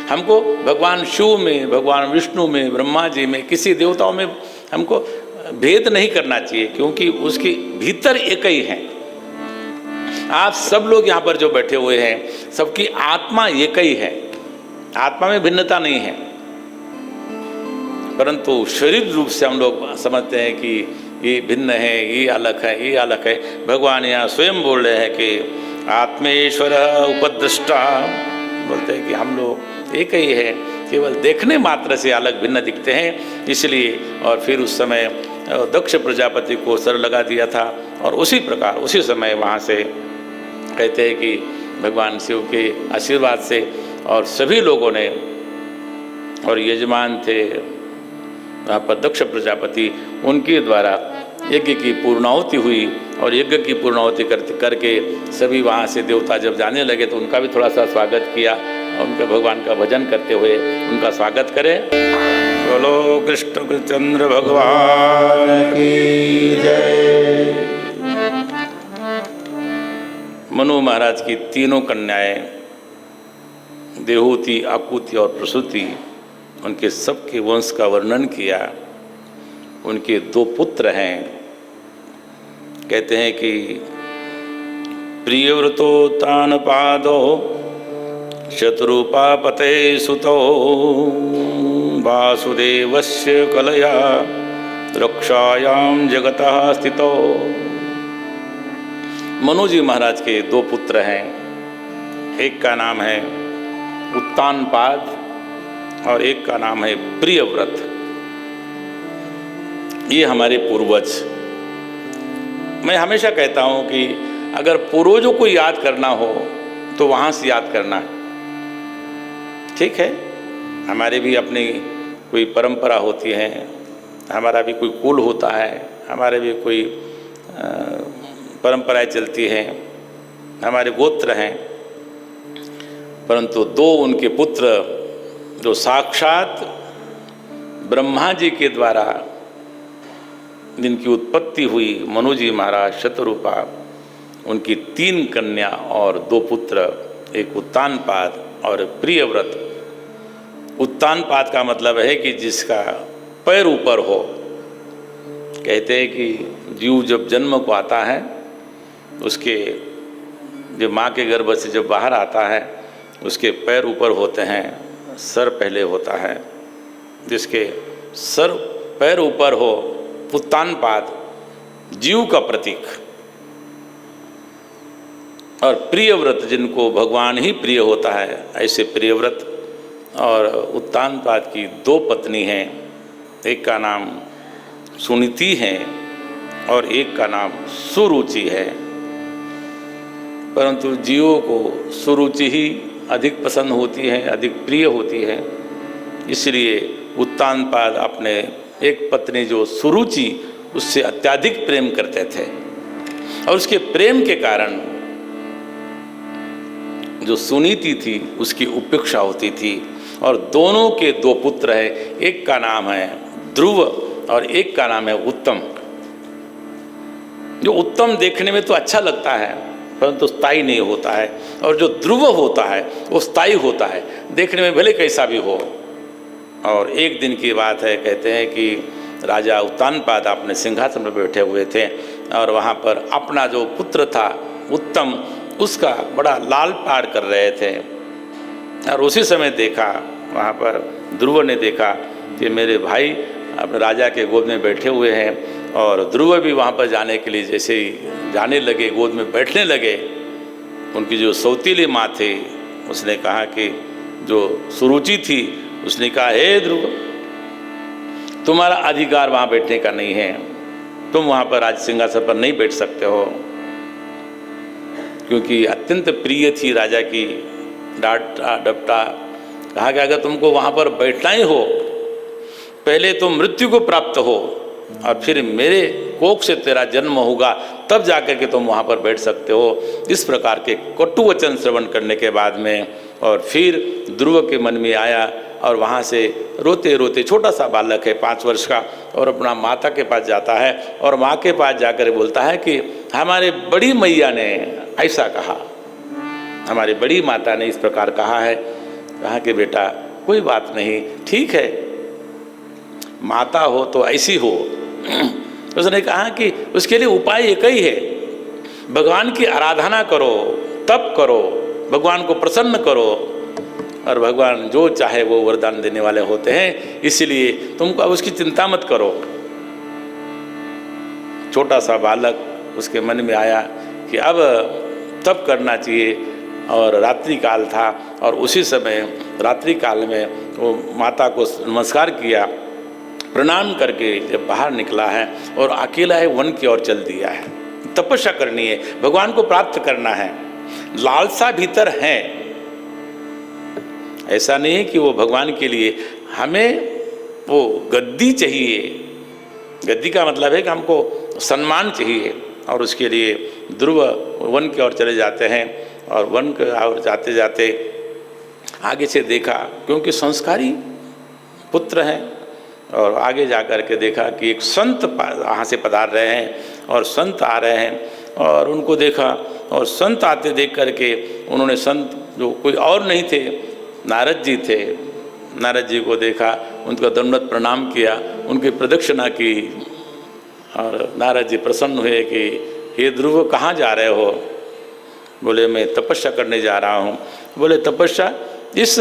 हमको भगवान शिव में, भगवान विष्णु में, ब्रह्मा जी में, किसी देवताओं में हमको भेद नहीं करना चाहिए, क्योंकि उसके भीतर एक ही है। आप सब लोग यहाँ पर जो बैठे हुए हैं, सबकी आत्मा एक ही है, आत्मा में भिन्नता नहीं है, परंतु शरीर रूप से हम लोग समझते हैं कि ये भिन्न है, ये अलग है, ये अलग है। भगवान यहाँ स्वयं बोल रहे हैं कि आत्मेश्वर उपद्रष्टा, बोलते हैं कि हम लोग एक ही है, केवल देखने मात्र से अलग भिन्न दिखते हैं, इसलिए। और फिर उस समय दक्ष प्रजापति को सर लगा दिया था, और उसी प्रकार उसी समय वहाँ से कहते हैं कि भगवान शिव के आशीर्वाद से और सभी लोगों ने, और यजमान थे वहाँ पर दक्ष प्रजापति, उनके द्वारा यज्ञ की पूर्णाहुति हुई, और यज्ञ की पूर्णाहुति करके सभी वहाँ से देवता जब जाने लगे तो उनका भी थोड़ा सा स्वागत किया, और उनके भगवान का भजन करते हुए उनका स्वागत करें। बोलो कृष्ण चंद्र भगवान की जय। मनु महाराज की तीनों कन्याएं, देहूति, आकुति और प्रसूति, उनके सबके वंश का वर्णन किया। उनके दो पुत्र हैं, कहते हैं कि प्रियव्रतो तानपादो शत्रुपापते सुतो वासुदेवस्य कलया रक्षायां जगतः स्थितो। मनु जी महाराज के दो पुत्र हैं, एक का नाम है उत्तानपाद और एक का नाम है प्रियव्रत। ये हमारे पूर्वज, मैं हमेशा कहता हूँ कि अगर पूर्वजों को याद करना हो तो वहाँ से याद करना है, ठीक है। हमारे भी अपनी कोई परंपरा होती है, हमारा भी कोई कुल होता है, हमारे भी कोई परंपराएं चलती हैं, हमारे गोत्र हैं, परंतु दो उनके पुत्र जो साक्षात ब्रह्मा जी के द्वारा जिनकी उत्पत्ति हुई, मनु जी महाराज, शतरूपा, उनकी 3 कन्या और 2 पुत्र, एक उत्तानपाद और प्रियव्रत। उत्तानपाद का मतलब है कि जिसका पैर ऊपर हो। कहते हैं कि जीव जब जन्म को आता है, उसके जब माँ के गर्भ से जब बाहर आता है, उसके पैर ऊपर होते हैं, सर पहले होता है। जिसके सर पैर ऊपर हो, उत्तानपाद जीव का प्रतीक, और प्रियव्रत जिनको भगवान ही प्रिय होता है, ऐसे प्रियव्रत और उत्तानपाद की 2 पत्नी हैं, एक का नाम सुनीति है और एक का नाम सुरुचि है। परंतु जीवों को सुरुचि ही अधिक पसंद होती है, अधिक प्रिय होती है, इसलिए उत्तानपाद अपने एक पत्नी जो सुरुचि, उससे अत्यधिक प्रेम करते थे, और उसके प्रेम के कारण जो सुनीति थी उसकी उपेक्षा होती थी। और दोनों के 2 पुत्र हैं, एक का नाम है ध्रुव और एक का नाम है उत्तम। जो उत्तम देखने में तो अच्छा लगता है परंतु स्थायी नहीं होता है, और जो ध्रुव होता है वो स्थायी होता है, देखने में भले कैसा भी हो। और एक दिन की बात है, कहते हैं कि राजा उत्तानपाद अपने सिंहासन पर बैठे हुए थे, और वहाँ पर अपना जो पुत्र था उत्तम, उसका बड़ा लाल पाड़ कर रहे थे। और उसी समय देखा वहाँ पर ध्रुव ने देखा कि मेरे भाई अपने राजा के गोद में बैठे हुए हैं, और ध्रुव भी वहाँ पर जाने के लिए जैसे ही जाने लगे, गोद में बैठने लगे, उनकी जो सौतीली माँ थी उसने कहा कि जो सुरुचि थी उसने कहा, हे ध्रुव, तुम्हारा अधिकार वहाँ बैठने का नहीं है, तुम वहाँ पर राज सिंहासन पर नहीं बैठ सकते हो। क्योंकि अत्यंत प्रिय थी राजा की डांटा डपटा। कहा कि अगर तुमको वहाँ पर बैठना ही हो, पहले तुम मृत्यु को प्राप्त हो और फिर मेरे कोख से तेरा जन्म होगा, तब जाकर के तुम वहाँ पर बैठ सकते हो। इस प्रकार के कटु वचन श्रवण करने के बाद में और फिर ध्रुव के मन में आया और वहाँ से रोते रोते, छोटा सा बालक है 5 वर्ष का, और अपना माता के पास जाता है और माँ के पास जाकर बोलता है कि हमारे बड़ी मैया ने ऐसा कहा, हमारी बड़ी माता ने इस प्रकार कहा है। कहा कि बेटा कोई बात नहीं, ठीक है, माता हो तो ऐसी हो। उसने कहा कि उसके लिए उपाय एक ही है, भगवान की आराधना करो, तप करो, भगवान को प्रसन्न करो, और भगवान जो चाहे वो वरदान देने वाले होते हैं, इसलिए तुमको अब उसकी चिंता मत करो। छोटा सा बालक, उसके मन में आया कि अब तप करना चाहिए, और रात्रि काल था, और उसी समय रात्रि काल में वो माता को नमस्कार किया, प्रणाम करके जब बाहर निकला है और अकेला है, वन की ओर चल दिया है। तपस्या करनी है, भगवान को प्राप्त करना है, लालसा भीतर है। ऐसा नहीं है कि वो भगवान के लिए हमें वो गद्दी चाहिए, गद्दी का मतलब है कि हमको सम्मान चाहिए, और उसके लिए ध्रुव वन की ओर चले जाते हैं। और वन की ओर जाते जाते आगे से देखा, क्योंकि संस्कारी पुत्र हैं, और आगे जा कर के देखा कि एक संत वहाँ से पधार रहे हैं और संत आ रहे हैं, और उनको देखा, और संत आते देख करके उन्होंने, संत जो कोई और नहीं थे, नारद जी थे, नारद जी को देखा, उनका दंडवत प्रणाम किया, उनकी प्रदक्षिणा की, और नारद जी प्रसन्न हुए कि हे ध्रुव कहाँ जा रहे हो? बोले मैं तपस्या करने जा रहा हूँ। बोले तपस्या इस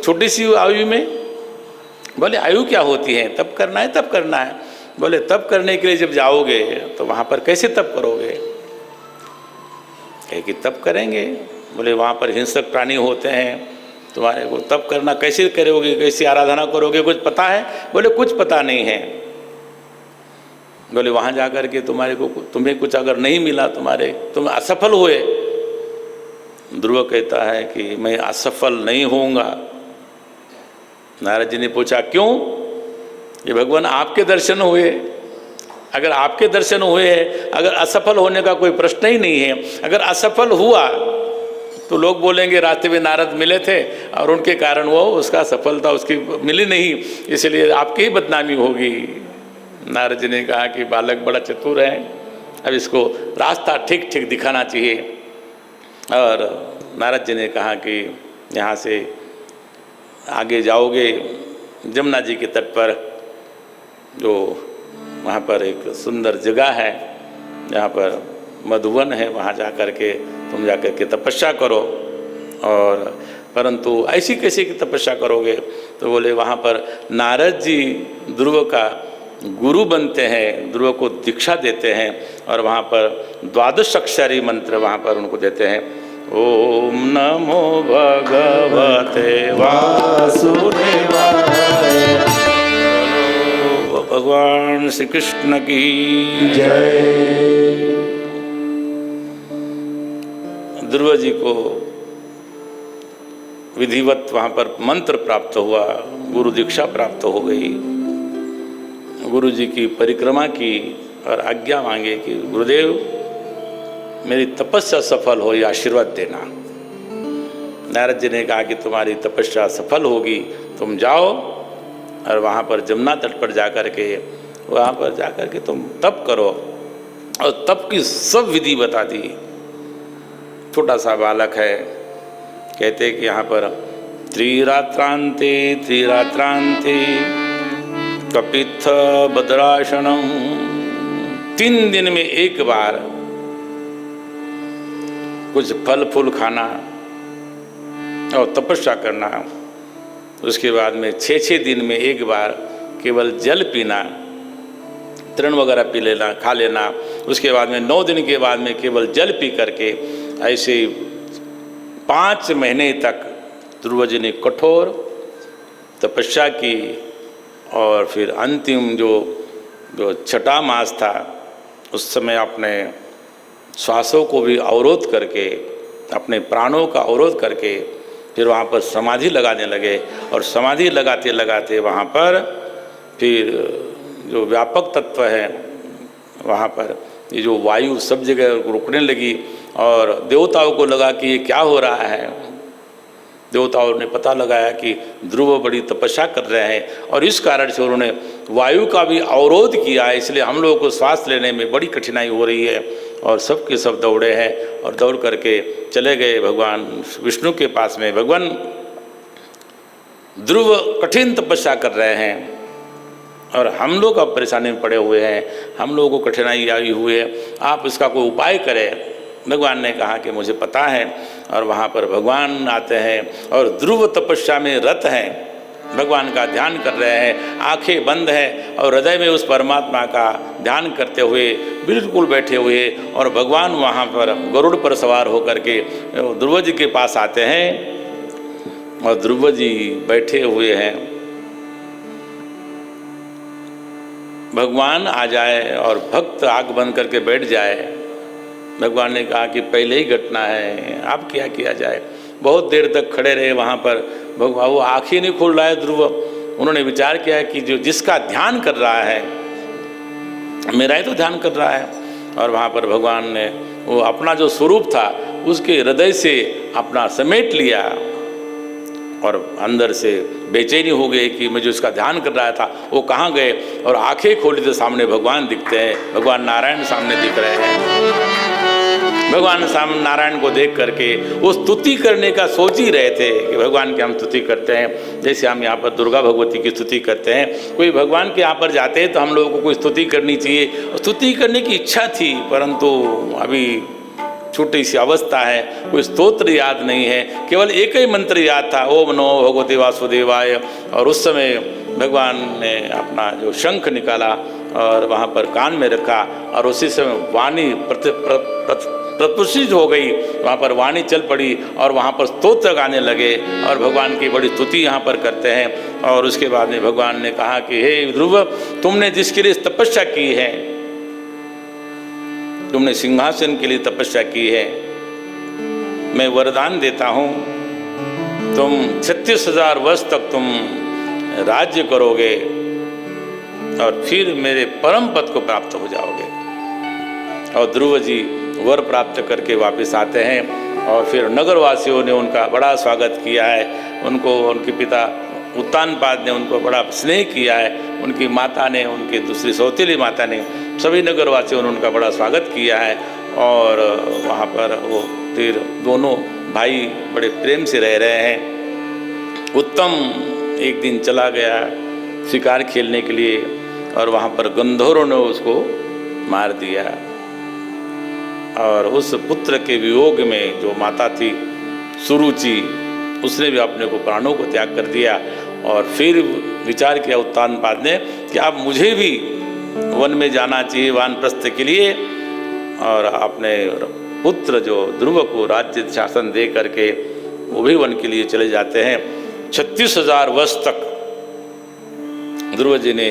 छोटी सी आयु में? बोले आयु क्या होती है, तप करना है, तप करना है। बोले तप करने के लिए जब जाओगे तो वहाँ पर कैसे तप करोगे? कहे कि तप करेंगे। बोले वहाँ पर हिंसक प्राणी होते हैं, तुम्हारे को तप करना कैसे करोगे, कैसी आराधना करोगे, कुछ पता है? बोले कुछ पता नहीं है। बोले वहाँ जा कर के तुम्हें कुछ अगर नहीं मिला, तुम असफल हुए। ध्रुव कहता है कि मैं असफल नहीं होऊंगा। नारद जी ने पूछा क्यों? ये भगवान आपके दर्शन हुए, अगर आपके दर्शन हुए हैं, अगर असफल होने का कोई प्रश्न ही नहीं है। अगर असफल हुआ तो लोग बोलेंगे रास्ते में नारद मिले थे और उनके कारण वो उसका सफलता उसकी मिली नहीं, इसलिए आपकी ही बदनामी होगी। नारद जी ने कहा कि बालक बड़ा चतुर है, अब इसको रास्ता ठीक ठीक दिखाना चाहिए। और नारद जी ने कहा कि यहाँ से आगे जाओगे जमुना जी के तट पर, जो वहाँ पर एक सुंदर जगह है जहाँ पर मधुवन है, वहाँ जा कर के तुम जा कर के तपस्या करो। और परंतु ऐसी कैसी की तपस्या करोगे? तो बोले वहाँ पर नारद जी ध्रुव का गुरु बनते हैं, ध्रुव को दीक्षा देते हैं, और वहाँ पर 12 अक्षरी मंत्र वहाँ पर उनको देते हैं। ओम नमो भगवते वासुदेवाय, भगवान श्री कृष्ण की जय। ध्रुव जी को विधिवत वहाँ पर मंत्र प्राप्त हुआ, गुरु दीक्षा प्राप्त हो गई। गुरु जी की परिक्रमा की और आज्ञा मांगे कि गुरुदेव मेरी तपस्या सफल हो, ये आशीर्वाद देना। नारद जी ने कहा कि तुम्हारी तपस्या सफल होगी, तुम जाओ और वहाँ पर जमुना तट पर जाकर के तुम तप करो। और तप की सब विधि बता दी। छोटा सा बालक है, कहते कि यहाँ पर त्रिरात्रांते कपित्थ भद्रासनम, 3 दिन में एक बार कुछ फल फूल खाना और तपस्या करना, उसके बाद में 6-6 दिन में एक बार केवल जल पीना, तृण वगैरह पी लेना, खा लेना। उसके बाद में 9 दिन के बाद में केवल जल पी करके ऐसे 5 महीने तक ध्रुव जी ने कठोर तपस्या की। और फिर अंतिम जो छठा मास था, उस समय अपने श्वासों को भी अवरोध करके, अपने प्राणों का अवरोध करके फिर वहाँ पर समाधि लगाने लगे। और समाधि लगाते लगाते वहाँ पर फिर जो व्यापक तत्व है, वहाँ पर ये जो वायु सब जगह रुकने लगी और देवताओं को लगा कि ये क्या हो रहा है। देवताओं ने पता लगाया कि ध्रुव बड़ी तपस्या कर रहे हैं और इस कारण से उन्होंने वायु का भी अवरोध किया है, इसलिए हम लोगों को सांस लेने में बड़ी कठिनाई हो रही है। और सब के सब दौड़े हैं और दौड़ करके चले गए भगवान विष्णु के पास में। भगवान ध्रुव कठिन तपस्या कर रहे हैं और हम लोग अब परेशानी में पड़े हुए हैं, हम लोगों को कठिनाई आई हुई है, आप इसका कोई उपाय करें। भगवान ने कहा कि मुझे पता है। और वहाँ पर भगवान आते हैं और ध्रुव तपस्या में रत हैं, भगवान का ध्यान कर रहे हैं, आंखें बंद हैं और हृदय में उस परमात्मा का ध्यान करते हुए बिल्कुल बैठे हुए। और भगवान वहाँ पर गरुड़ पर सवार होकर के ध्रुव जी के पास आते हैं और ध्रुव जी बैठे हुए हैं। भगवान आ जाए और भक्त आँख बंद करके बैठ जाए। भगवान ने कहा कि पहले ही घटना है, अब क्या किया जाए। बहुत देर तक खड़े रहे वहाँ पर। भगवान वो आँखें नहीं खोल रहा है ध्रुव। उन्होंने विचार किया कि जो जिसका ध्यान कर रहा है, मेरा ही तो ध्यान कर रहा है। और वहाँ पर भगवान ने वो अपना जो स्वरूप था उसके हृदय से अपना समेट लिया और अंदर से बेचैनी हो गई कि मैं जो इसका ध्यान कर रहा था वो कहाँ गए। और आंखें खोली तो सामने भगवान दिखते हैं, भगवान नारायण सामने दिख रहे हैं। भगवान सामने नारायण को देख करके वो स्तुति करने का सोच ही रहे थे कि भगवान की हम स्तुति करते हैं, जैसे हम यहाँ पर दुर्गा भगवती की स्तुति करते हैं। कोई भगवान के यहाँ पर जाते हैं तो हम लोगों को कोई स्तुति करनी चाहिए। स्तुति करने की इच्छा थी, परंतु अभी छोटी सी अवस्था है, कोई स्तोत्र याद नहीं है, केवल एक ही मंत्र याद था, ओम नमो भगवते वासुदेवाय। और उस समय भगवान ने अपना जो शंख निकाला और वहाँ पर कान में रखा और उसी समय वाणी प्रपुषित हो गई, वहाँ पर वाणी चल पड़ी और वहाँ पर स्तोत्र गाने लगे और भगवान की बड़ी स्तुति यहाँ पर करते हैं। और उसके बाद में भगवान ने कहा कि हे ध्रुव, तुमने जिसके लिए तपस्या की है, तुमने सिंहासन के लिए तपस्या की है, मैं वरदान देता हूँ, तुम 36,000 वर्ष तक तुम राज्य करोगे और फिर मेरे परम पद को प्राप्त हो जाओगे। और ध्रुव जी वर प्राप्त करके वापस आते हैं और फिर नगरवासियों ने उनका बड़ा स्वागत किया है। उनको उनके पिता उत्तानपाद ने उनको बड़ा स्नेह किया है, उनकी माता ने, उनकी दूसरी सौतेली माता ने, सभी नगरवासियों ने उनका बड़ा स्वागत किया है। और वहाँ पर वो फिर दोनों भाई बड़े प्रेम से रह रहे हैं। उत्तम एक दिन चला गया शिकार खेलने के लिए और वहाँ पर गंधर्वों ने उसको मार दिया। और उस पुत्र के वियोग में जो माता थी सुरुचि, उसने भी अपने को प्राणों को त्याग कर दिया। और फिर विचार किया उत्तानपाद ने कि अब मुझे भी वन में जाना चाहिए वानप्रस्थ के लिए, और अपने पुत्र जो ध्रुव को राज्य शासन दे करके वो भी वन के लिए चले जाते हैं। 36,000 वर्ष तक ध्रुव जी ने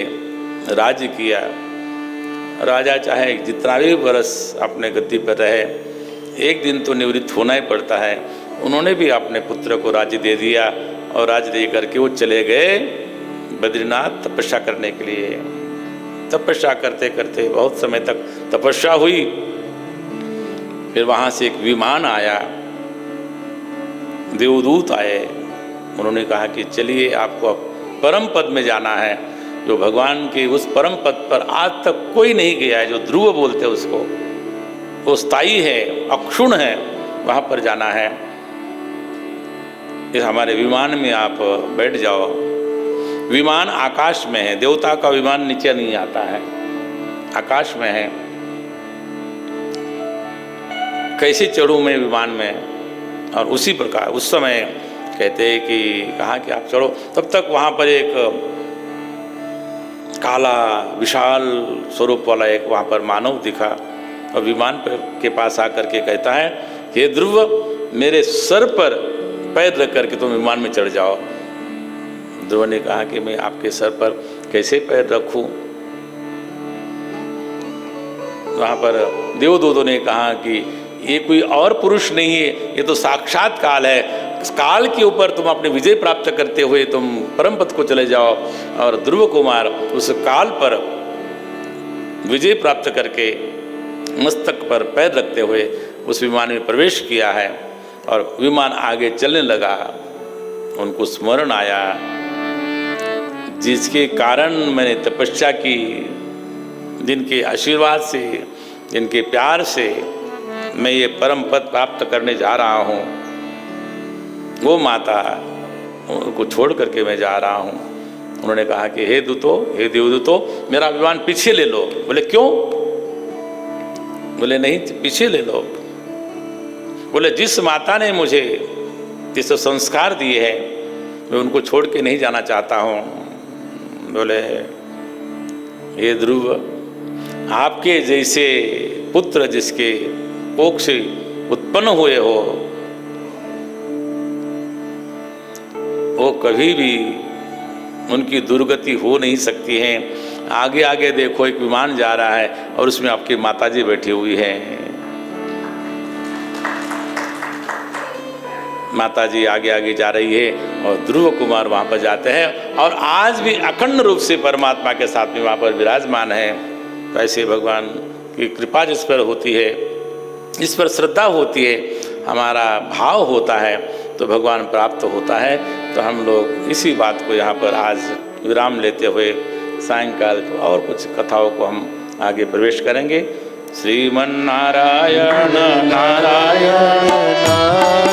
राज्य किया। राजा चाहे जितना भी वर्ष अपने गद्दी पर रहे, एक दिन तो निवृत्त होना ही पड़ता है। उन्होंने भी अपने पुत्र को राज्य दे दिया और राज्य दे करके वो चले गए बद्रीनाथ तपस्या करने के लिए। तपस्या करते करते बहुत समय तक तपस्या हुई। फिर वहाँ से एक विमान आया, देवदूत आए, उन्होंने कहा कि चलिए आपको परम पद में जाना है, जो भगवान के उस परम पद पर आज तक कोई नहीं गया है, जो ध्रुव बोलते हैं उसको, वो स्थायी है, अक्षुण है, वहाँ पर जाना है। इस हमारे विमान में आप बैठ जाओ। विमान आकाश में है, देवता का विमान नीचे नहीं आता है, आकाश में है। कैसे चढ़ूं मैं विमान में? और उसी प्रकार उस समय कहते हैं कि कहा कि आप चढ़ो। तब तक वहाँ पर एक काला विशाल स्वरूप वाला एक वहाँ पर मानव दिखा और विमान पर के पास आकर के कहता है, हे ध्रुव, मेरे सर पर पैर रख करके तुम विमान में चढ़ जाओ। ध्रुव ने कहा कि मैं आपके सर पर कैसे पैर रखूं? वहाँ पर देवदूतों ने कहा कि ये कोई और पुरुष नहीं है, ये तो साक्षात काल है। इस काल के ऊपर तुम अपने विजय प्राप्त करते हुए तुम परम पद को चले जाओ। और ध्रुव कुमार उस काल पर विजय प्राप्त करके मस्तक पर पैर रखते हुए उस विमान में प्रवेश किया है और विमान आगे चलने लगा। उनको स्मरण आया, जिसके कारण मैंने तपस्या की, जिनके आशीर्वाद से, जिनके प्यार से मैं ये परम पद प्राप्त करने जा रहा हूँ, वो माता उनको छोड़ करके मैं जा रहा हूँ। उन्होंने कहा कि हे दूतो, हे देवदूतो, मेरा विमान पीछे ले लो। बोले क्यों? बोले नहीं, पीछे ले लो। बोले जिस माता ने मुझे जिस संस्कार दिए हैं, मैं उनको छोड़ के नहीं जाना चाहता हूँ। बोले हे ध्रुव, आपके जैसे पुत्र जिसके कोख से उत्पन्न हुए हो, वो कभी भी उनकी दुर्गति हो नहीं सकती है। आगे आगे देखो, एक विमान जा रहा है और उसमें आपकी माताजी बैठी हुई हैं। माताजी आगे आगे जा रही है और ध्रुव कुमार वहाँ पर जाते हैं और आज भी अखंड रूप से परमात्मा के साथ में वहाँ पर विराजमान है। ऐसे भगवान की कृपा जिस पर होती है, इस पर श्रद्धा होती है, हमारा भाव होता है, तो भगवान प्राप्त होता है। तो हम लोग इसी बात को यहाँ पर आज विराम लेते हुए सायंकाल को और कुछ कथाओं को हम आगे प्रवेश करेंगे। श्रीमन्नारायण नारायण नारायण।